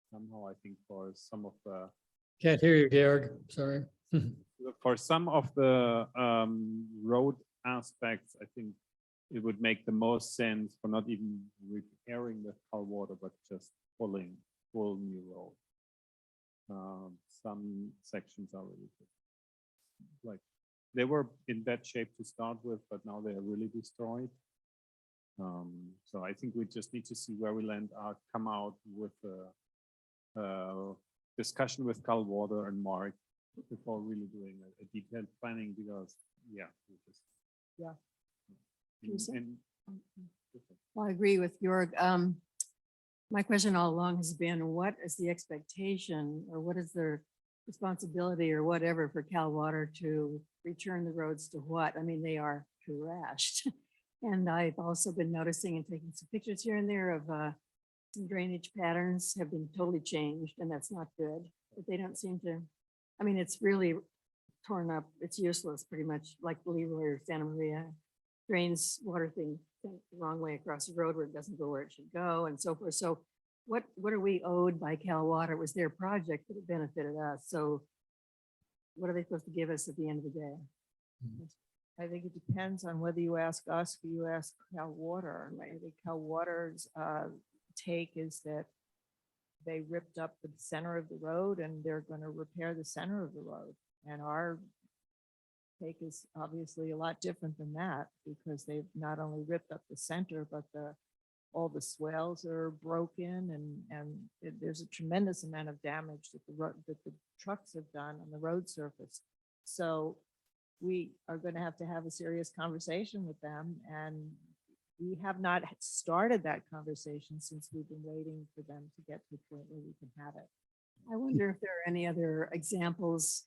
somehow. I think for some of the Can't hear you, Georg. Sorry. for some of the road aspects, I think it would make the most sense for not even repairing the cold water, but just pulling full new road. Some sections are really good. Like they were in bad shape to start with, but now they are really destroyed. So I think we just need to see where we land, come out with a discussion with Cal Water and Mark before really doing a detailed planning, because yeah, we just Yeah. Well, I agree with Georg. My question all along has been, what is the expectation or what is their responsibility or whatever for Cal Water to return the roads to what? I mean, they are trashed. And I've also been noticing and taking some pictures here and there of some drainage patterns have been totally changed, and that's not good. But they don't seem to, I mean, it's really torn up. It's useless, pretty much, like Leroy or Santa Maria. Drains water thing the wrong way across the road where it doesn't go where it should go, and so forth. So what are we owed by Cal Water? It was their project that it benefited us. So what are they supposed to give us at the end of the day? I think it depends on whether you ask us or you ask Cal Water. I think Cal Water's take is that they ripped up the center of the road and they're going to repair the center of the road. And our take is obviously a lot different than that, because they've not only ripped up the center, but all the swales are broken, and there's a tremendous amount of damage that the trucks have done on the road surface. So we are going to have a serious conversation with them, and we have not started that conversation since we've been waiting for them to get to the point where we can have it. I wonder if there are any other examples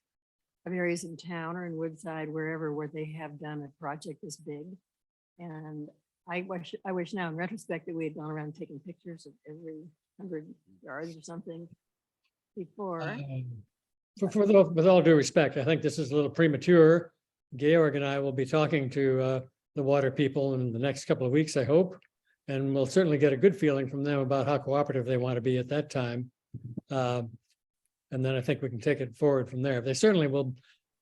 of areas in town or in Woodside, wherever, where they have done a project this big. And I wish now in retrospect that we had gone around taking pictures of every 100 yards or something before. With all due respect, I think this is a little premature. Georg and I will be talking to the water people in the next couple of weeks, I hope. And we'll certainly get a good feeling from them about how cooperative they want to be at that time. And then I think we can take it forward from there. They certainly will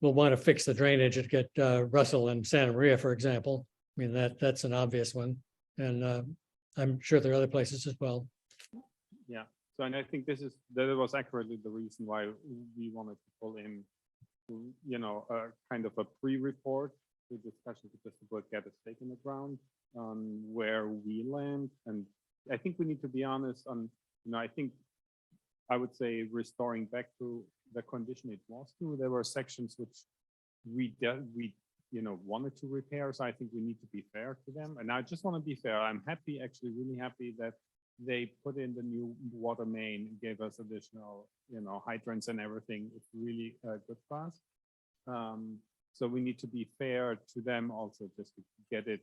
want to fix the drainage at Russell and Santa Maria, for example. I mean, that's an obvious one. And I'm sure there are other places as well. Yeah, so and I think that was accurately the reason why we wanted to pull in, a kind of a pre-report to discussion because people get a stake in the ground on where we land. And I think we need to be honest on, I think I would say restoring back to the condition it was to. There were sections which we wanted to repair. So I think we need to be fair to them. And I just want to be fair. I'm happy, actually really happy that they put in the new water main, gave us additional, hydrants and everything. It's really good for us. So we need to be fair to them also, just to get it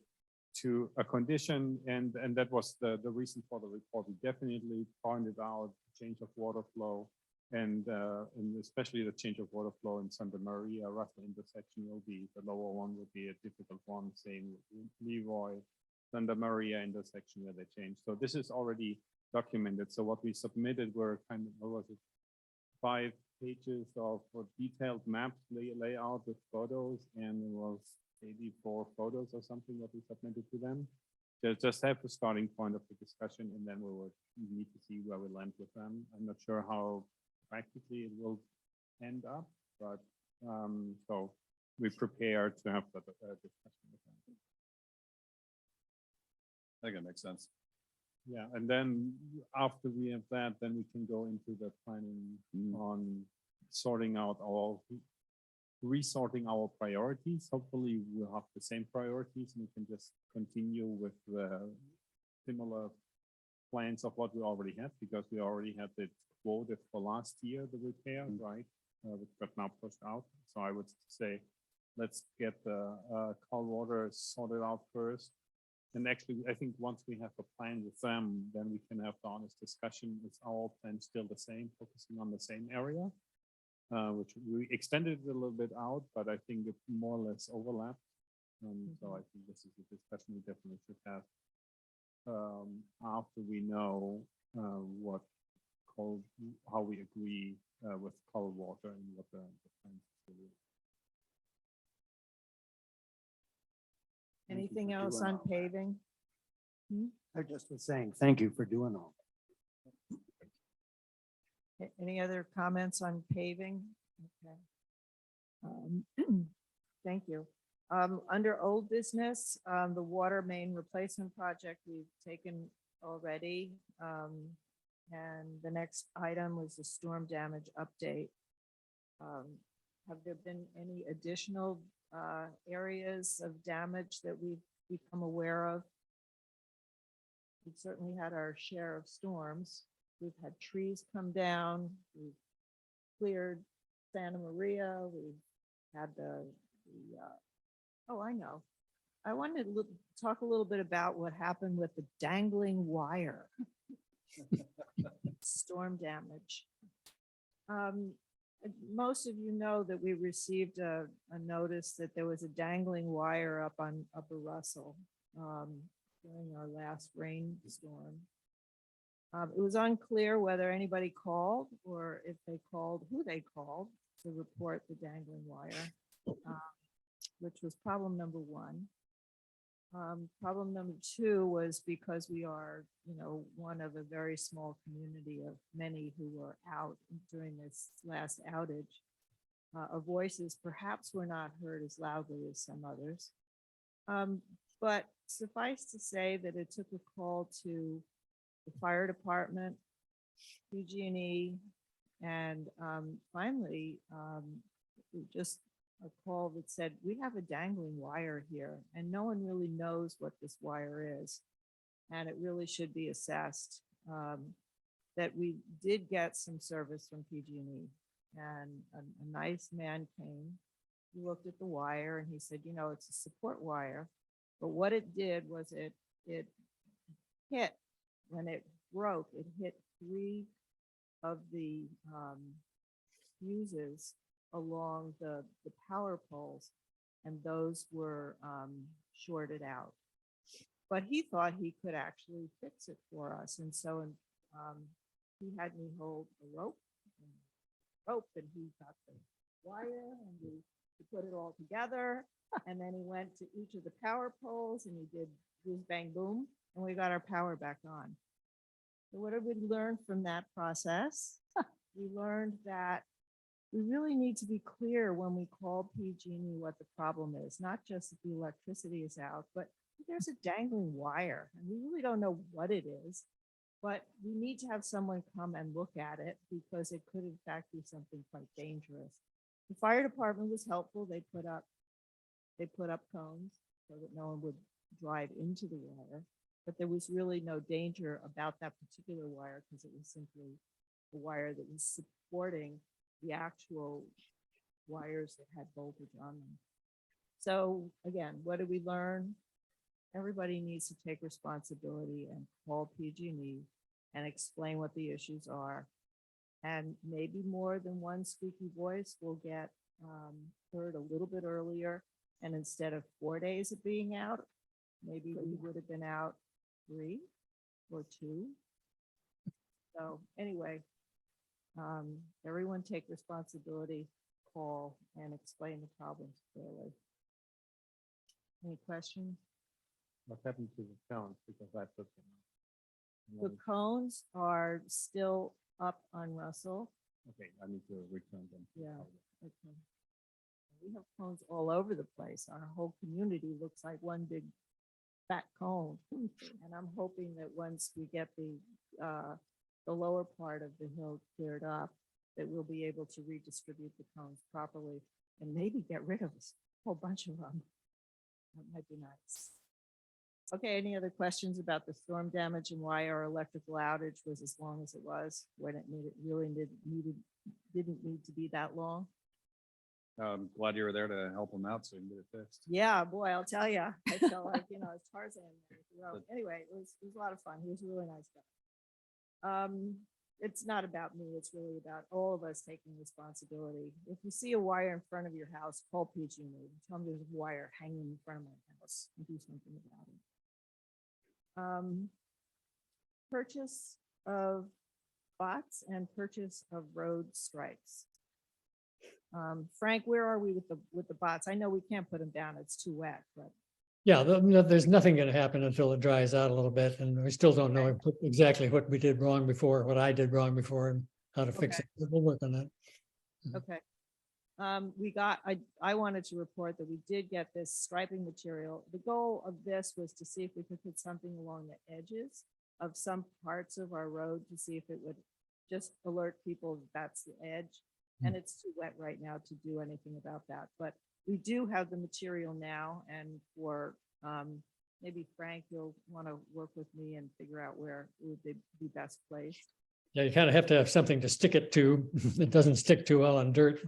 to a condition. And that was the reason for the report. We definitely pointed out change of water flow and especially the change of water flow in Santa Maria. Russell intersection will be, the lower one will be a difficult one. Same with Leroy. Santa Maria intersection where they changed. So this is already documented. So what we submitted were kind of, what was it, 5 pages of detailed maps layout with photos, and it was 84 photos or something that we submitted to them. They just have a starting point of the discussion, and then we will need to see where we land with them. I'm not sure how practically it will end up, but so we prepare to have that discussion with them. I think it makes sense. Yeah, and then after we have that, then we can go into the planning on sorting out resorting our priorities. Hopefully we'll have the same priorities and we can just continue with the similar plans of what we already had, because we already had it quoted for last year, the repair, right? Which got now pushed out. So I would say, let's get the cold water sorted out first. And actually, I think once we have a plan with them, then we can have the honest discussion. Is our plan still the same, focusing on the same area? Which we extended it a little bit out, but I think it more or less overlapped. So I think this is a discussion we definitely should have after we know how we agree with cold water and what the plans will be. Anything else on paving? I just was saying, thank you for doing all. Any other comments on paving? Okay. Thank you. Under old business, the water main replacement project we've taken already. And the next item was the storm damage update. Have there been any additional areas of damage that we've become aware of? We've certainly had our share of storms. We've had trees come down. We've cleared Santa Maria. We've had oh, I know. I wanted to talk a little bit about what happened with the dangling wire. Storm damage. Most of you know that we received a notice that there was a dangling wire up on Upper Russell during our last rainstorm. It was unclear whether anybody called or if they called, who they called to report the dangling wire, which was problem number 1. Problem number 2 was because we are, one of a very small community of many who were out during this last outage. Our voices perhaps were not heard as loudly as some others. But suffice to say that it took a call to the fire department, PG&E, and finally, just a call that said, we have a dangling wire here and no one really knows what this wire is. And it really should be assessed. That we did get some service from PG&E, and a nice man came, he looked at the wire and he said, it's a support wire. But what it did was it hit, when it broke, it hit 3 of the fuses along the power poles, and those were shorted out. But he thought he could actually fix it for us. And so he had me hold the rope, and he got the wire, and we put it all together. And then he went to each of the power poles and he did whiz bang boom, and we got our power back on. So what did we learn from that process? We learned that we really need to be clear when we call PG&E what the problem is, not just that the electricity is out, but there's a dangling wire and we really don't know what it is. But we need to have someone come and look at it because it could in fact be something quite dangerous. The fire department was helpful. They put up cones so that no one would drive into the wire. But there was really no danger about that particular wire because it was simply a wire that was supporting the actual wires that had voltage on them. So again, what did we learn? Everybody needs to take responsibility and call PG&E and explain what the issues are. And maybe more than one squeaky voice will get heard a little bit earlier. And instead of 4 days of being out, maybe we would have been out 3 or 2. So anyway, everyone take responsibility, call, and explain the problems clearly. Any questions? What happened to the counts? Because I put them. The cones are still up on Russell. Okay, I need to return them. Yeah. Okay. We have cones all over the place. Our whole community looks like one big fat cone. And I'm hoping that once we get the lower part of the hill cleared up, that we'll be able to redistribute the cones properly and maybe get rid of a whole bunch of them. That might be nice. Okay, any other questions about the storm damage and why our electrical outage was as long as it was, when it didn't need to be that long? I'm glad you were there to help them out so you can get it fixed. Yeah, boy, I'll tell you, I felt like, it's Tarzan. Well, anyway, it was a lot of fun. He was a really nice guy. It's not about me. It's really about all of us taking responsibility. If you see a wire in front of your house, call PG&E. Tell them there's a wire hanging in front of my house and do something about it. Purchase of bots and purchase of road stripes. Frank, where are we with the bots? I know we can't put them down. It's too wet, but. Yeah, there's nothing going to happen until it dries out a little bit, and we still don't know exactly what we did wrong before, what I did wrong before, and how to fix it. We'll work on that. Okay. I wanted to report that we did get this striping material. The goal of this was to see if we could put something along the edges of some parts of our road to see if it would just alert people that that's the edge. And it's too wet right now to do anything about that. But we do have the material now, and for maybe Frank, you'll want to work with me and figure out where it would be best placed. Yeah, you kind of have to have something to stick it to. It doesn't stick too well on dirt.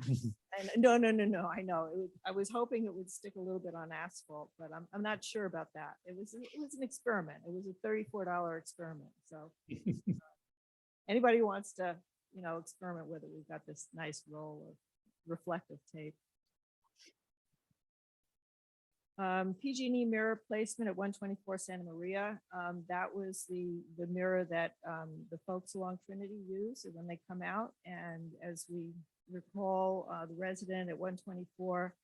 And no, I know. I was hoping it would stick a little bit on asphalt, but I'm not sure about that. It was an experiment. It was a $34 experiment. So anybody who wants to, experiment with it, we've got this nice roll of reflective tape. PG&E mirror placement at 124 Santa Maria. That was the mirror that the folks along Trinity use when they come out. And as we recall, the resident at 124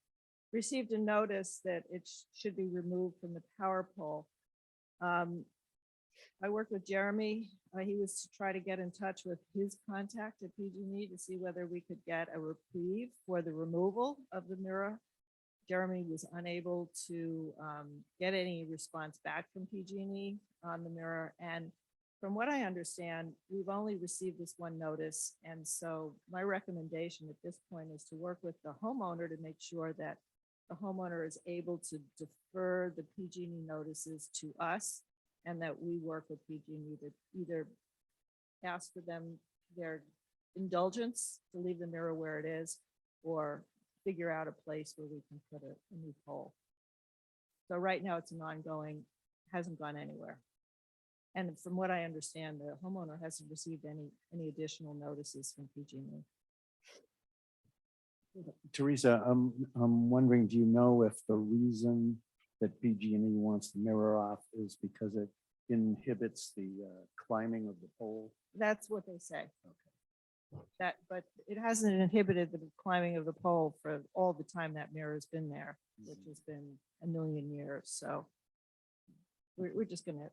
received a notice that it should be removed from the power pole. I worked with Jeremy. He was to try to get in touch with his contact at PG&E to see whether we could get a reprieve for the removal of the mirror. Jeremy was unable to get any response back from PG&E on the mirror. And from what I understand, we've only received this one notice. And so my recommendation at this point is to work with the homeowner to make sure that the homeowner is able to defer the PG&E notices to us, and that we work with PG&E to either ask for them their indulgence to leave the mirror where it is, or figure out a place where we can put a new pole. So right now it's an ongoing, hasn't gone anywhere. And from what I understand, the homeowner hasn't received any additional notices from PG&E. Teresa, I'm wondering, do you know if the reason that PG&E wants the mirror off is because it inhibits the climbing of the pole? That's what they say. Okay. But it hasn't inhibited the climbing of the pole for all the time that mirror has been there, which has been a million years. So we're just gonna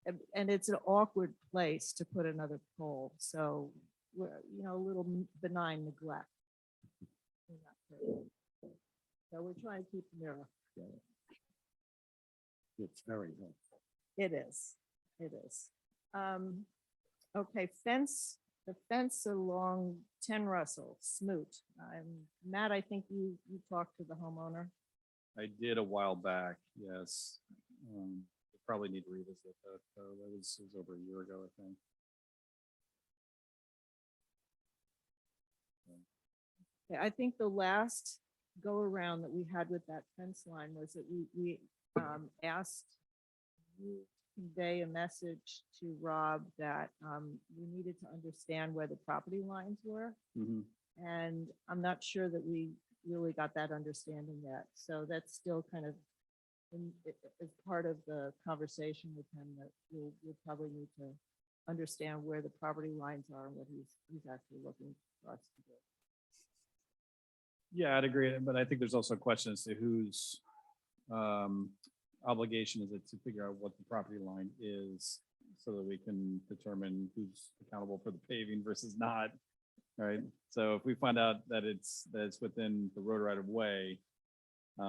and it's an awkward place to put another pole, so, we're, you know, a little benign neglect. in that case. So we're trying to keep them there. It's very helpful. It is, it is. Okay, the fence along 10 Russell, Smoot. Matt, I think you talked to the homeowner. I did a while back, yes. We probably need to revisit that, though. That was over a year ago, I think. Yeah, I think the last go around that we had with that fence line was that we asked you to convey a message to Rob that we needed to understand where the property lines were. And I'm not sure that we really got that understanding yet. So that's still kind of as part of the conversation with him, that we'll probably need to understand where the property lines are and what he's actually looking for us to do. Yeah, I'd agree, but I think there's also a question as to whose obligation is it to figure out what the property line is so that we can determine who's accountable for the paving versus not, right? So if we find out that it's within the road right of way, you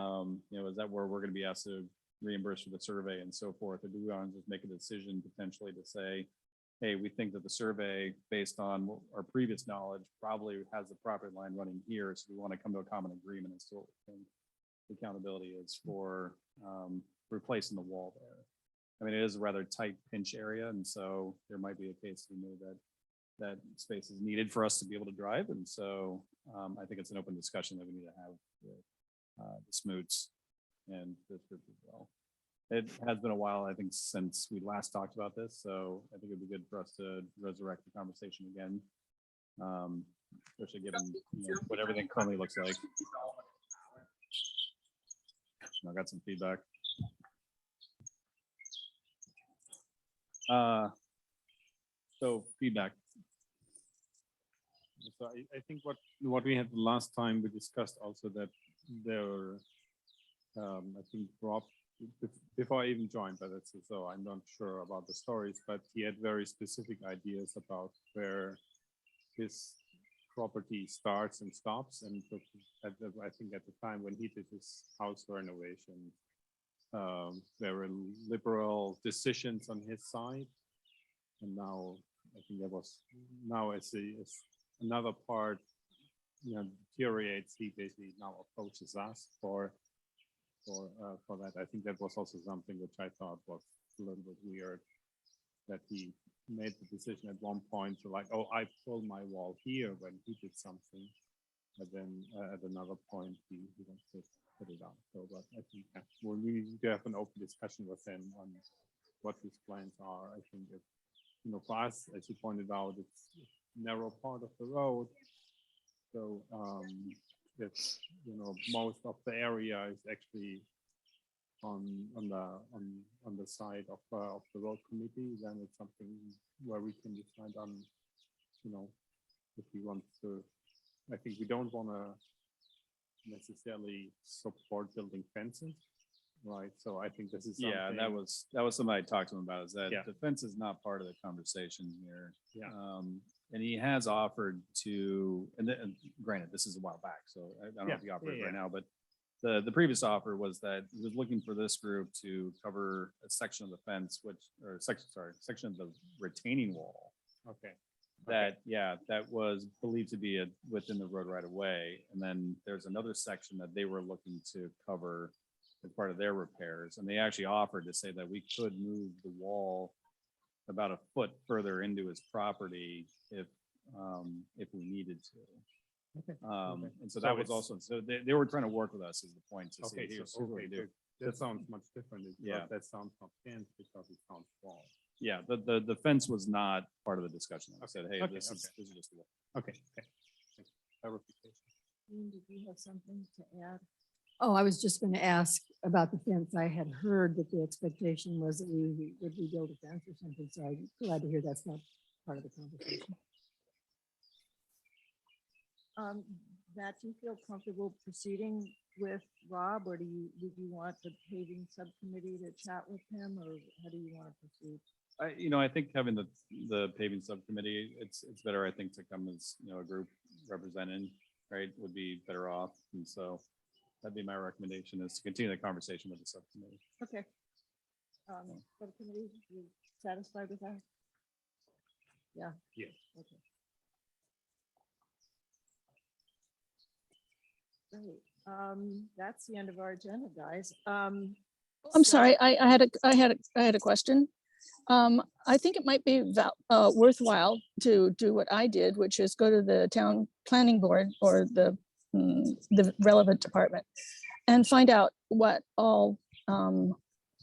know, is that where we're gonna be asked to reimburse for the survey and so forth? Or do we want to just make a decision potentially to say, hey, we think that the survey, based on our previous knowledge, probably has the property line running here, so we want to come to a common agreement as to what we think the accountability is for replacing the wall there. I mean, it is a rather tight pinch area, and so there might be a case to be made that space is needed for us to be able to drive, and so I think it's an open discussion that we need to have with the Smoots and this group as well. It has been a while, I think, since we last talked about this, so I think it'd be good for us to resurrect the conversation again. Especially given, you know, what everything currently looks like. I got some feedback. So feedback. So I think what we had the last time we discussed also that there, I think Rob, before I even joined, but it's so I'm not sure about the stories, but he had very specific ideas about where his property starts and stops. And I think at the time when he did his house renovation, there were liberal decisions on his side. And now I think there was as another part, you know, deteriorates, he basically now approaches us for that. I think that was also something which I thought was a little bit weird, that he made the decision at one point to like, oh, I pulled my wall here when he did something, but then at another point he wants to put it out. So, but I think we need to have an open discussion with him on what his plans are. I think if, you know, for us, as you pointed out, it's a narrow part of the road. So it's, you know, most of the area is actually on the side of the road committee. Then it's something where we can decide on, you know, if we want to. I think we don't want to necessarily support building fences, right? So I think this is Yeah, that was something I talked to him about, is that Yeah. the fence is not part of the conversation here. Yeah. And he has offered to, and granted, this is a while back, so I don't know if he offered it right now, but the previous offer was that he was looking for this group to cover a section of the fence, section of the retaining wall. Okay. That was believed to be within the road right of way. And then there's another section that they were looking to cover as part of their repairs. And they actually offered to say that we could move the wall about a foot further into his property if we needed to. Okay. And so So that was it's- also, so they were trying to work with us is the point to see, Okay. here's So, what we do. that sounds much different. Yeah. That sounds not fence because it sounds wall. Yeah, the fence was not part of the discussion. I said, hey, Okay, this is just the wall. Okay. Clarification. Jean, did you have something to add? Oh, I was just going to ask about the fence. I had heard that the expectation was that we would rebuild a fence or something, so I'm glad to hear that's not part of the conversation. Matt, do you feel comfortable proceeding with Rob, or would you want the paving subcommittee to chat with him, or how do you want to proceed? I think having the paving subcommittee, it's better, I think, to come as, a group representing, right, would be better off. And so that'd be my recommendation, is to continue the conversation with the subcommittee. Okay. Subcommittee, you satisfied with that? Yeah. Yeah. Okay. Great. That's the end of our agenda, guys. I'm so- sorry, I had a question. I think it might be worthwhile to do what I did, which is go to the town planning board or the relevant department and find out what all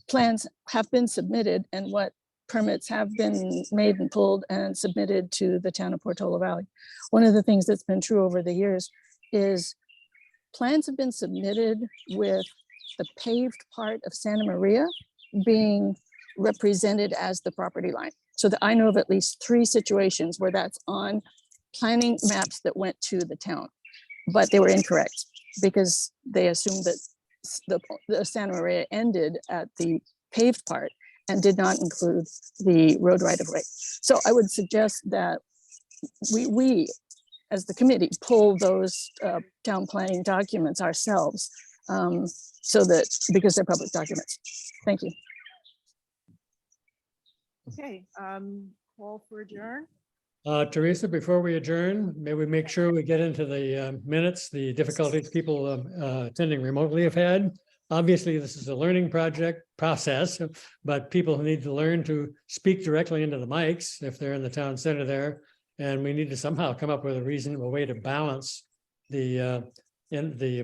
plans have been submitted and what permits have been made and pulled and submitted to the town of Portola Valley. One of the things that's been true over the years is plans have been submitted with the paved part of Santa Maria being represented as the property line. So that I know of at least 3 situations where that's on planning maps that went to the town, but they were incorrect because they assumed that the Santa Maria ended at the paved part and did not include the road right of way. So I would suggest that we as the committee pull those town planning documents ourselves, so that, because they're public documents. Thank you. Okay, call for adjourn. Teresa, before we adjourn, may we make sure we get into the minutes, the difficulties people attending remotely have had? Obviously, this is a learning process, but people need to learn to speak directly into the mics if they're in the town center there. And we need to somehow come up with a reasonable way to balance the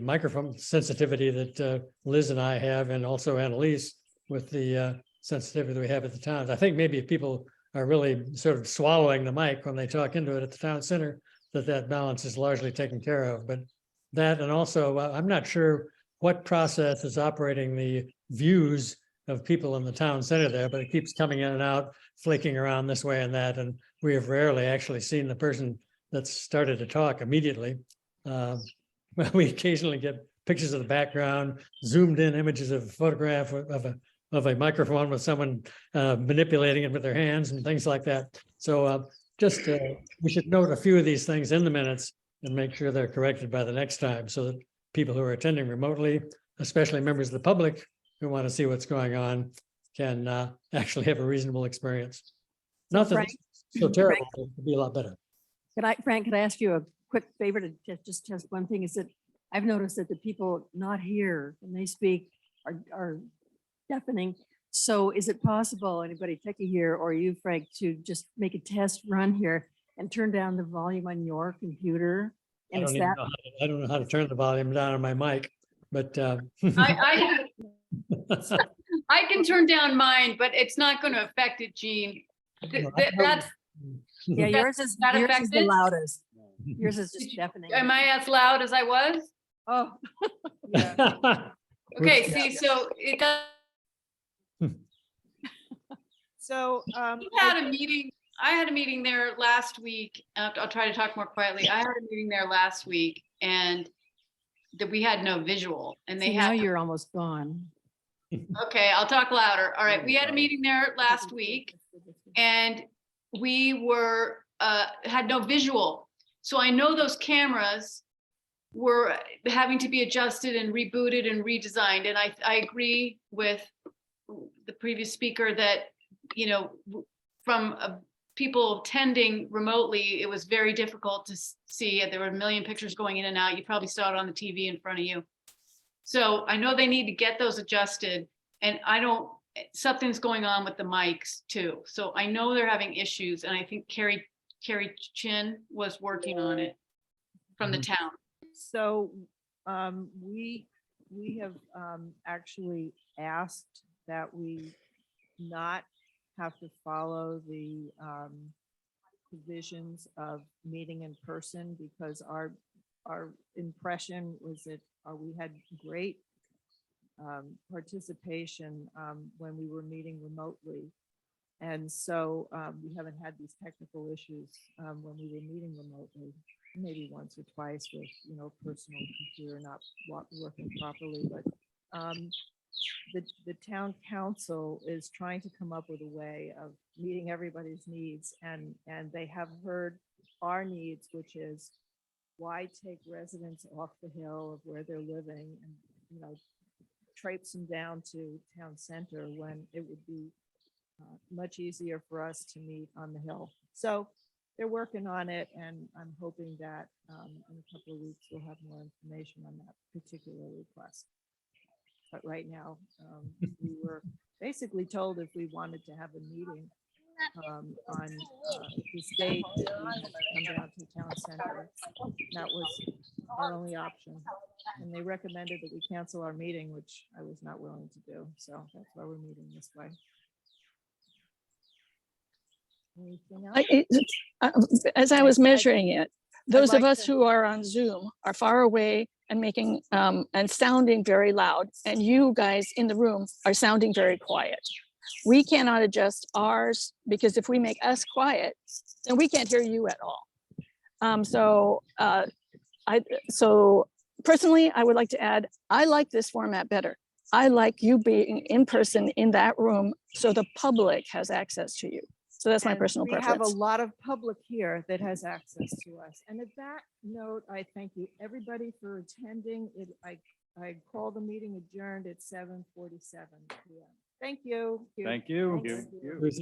microphone sensitivity that Liz and I have, and also Annalise with the sensitivity that we have at the towns. I think maybe if people are really sort of swallowing the mic when they talk into it at the town center, that balance is largely taken care of. But that, and also, I'm not sure what process is operating the views of people in the town center there, but it keeps coming in and out, flaking around this way and that. And we have rarely actually seen the person that's started to talk immediately. We occasionally get pictures of the background, zoomed in images of a photograph of a microphone with someone manipulating it with their hands and things like that. So we should note a few of these things in the minutes and make sure they're corrected by the next time, so that people who are attending remotely, especially members of the public who want to see what's going on, can actually have a reasonable experience. Not that Frank- it's so terrible, but it could be a lot better. Frank, could I ask you a quick favor to just test one thing? Is that I've noticed that the people not here when they speak are deafening. So is it possible, anybody techie here or you, Frank, to just make a test run here and turn down the volume on your computer? And is that, I don't know how to turn the volume down on my mic, but I can turn down mine, but it's not going to affect it, Jean. That's, yeah, that- yours is that the affected? loudest. Yours is just deafening. am I as loud as I was? Oh, Okay, Which- see, so it does. So, We had a meeting, I had a meeting there last week. I'll try to talk more quietly. I had a meeting there last week and that we had no visual and they see, now had, you're almost gone. okay, I'll talk louder. All right, we had a meeting there last week and we were, had no visual. So I know those cameras were having to be adjusted and rebooted and redesigned. And I agree with the previous speaker that, from people attending remotely, it was very difficult to see. There were a million pictures going in and out. You probably saw it on the TV in front of you. So I know they need to get those adjusted, and something's going on with the mics too. So I know they're having issues, and I think Carrie Chin was working on it from the town. So we have actually asked that we not have to follow the provisions of meeting in person, because our impression was that we had great participation when we were meeting remotely. And so we haven't had these technical issues when we were meeting remotely, maybe once or twice with, personal computer not working properly. But the town council is trying to come up with a way of meeting everybody's needs, and they have heard our needs, which is why take residents off the hill of where they're living and, you know, traipse them down to town center when it would be much easier for us to meet on the hill. So they're working on it, and I'm hoping that in a couple of weeks we'll have more information on that particular request. But right now, we were basically told if we wanted to have a meeting on this date, that we had to come down to the town center. That was our only option. And they recommended that we cancel our meeting, which I was not willing to do. So that's why we're meeting this way. Anything else? As I was measuring it, those of like us to- who are on Zoom are far away and making, and sounding very loud, and you guys in the room are sounding very quiet. We cannot adjust ours, because if we make us quiet, then we can't hear you at all. So personally, I would like to add, I like this format better. I like you being in person in that room, so the public has access to you. So that's my And personal we have a preference. lot of public here that has access to us. And at that note, I thank you, everybody, for attending. I call the meeting adjourned at 7:47 PM. Thank you. Thank you. Thank you. Who's-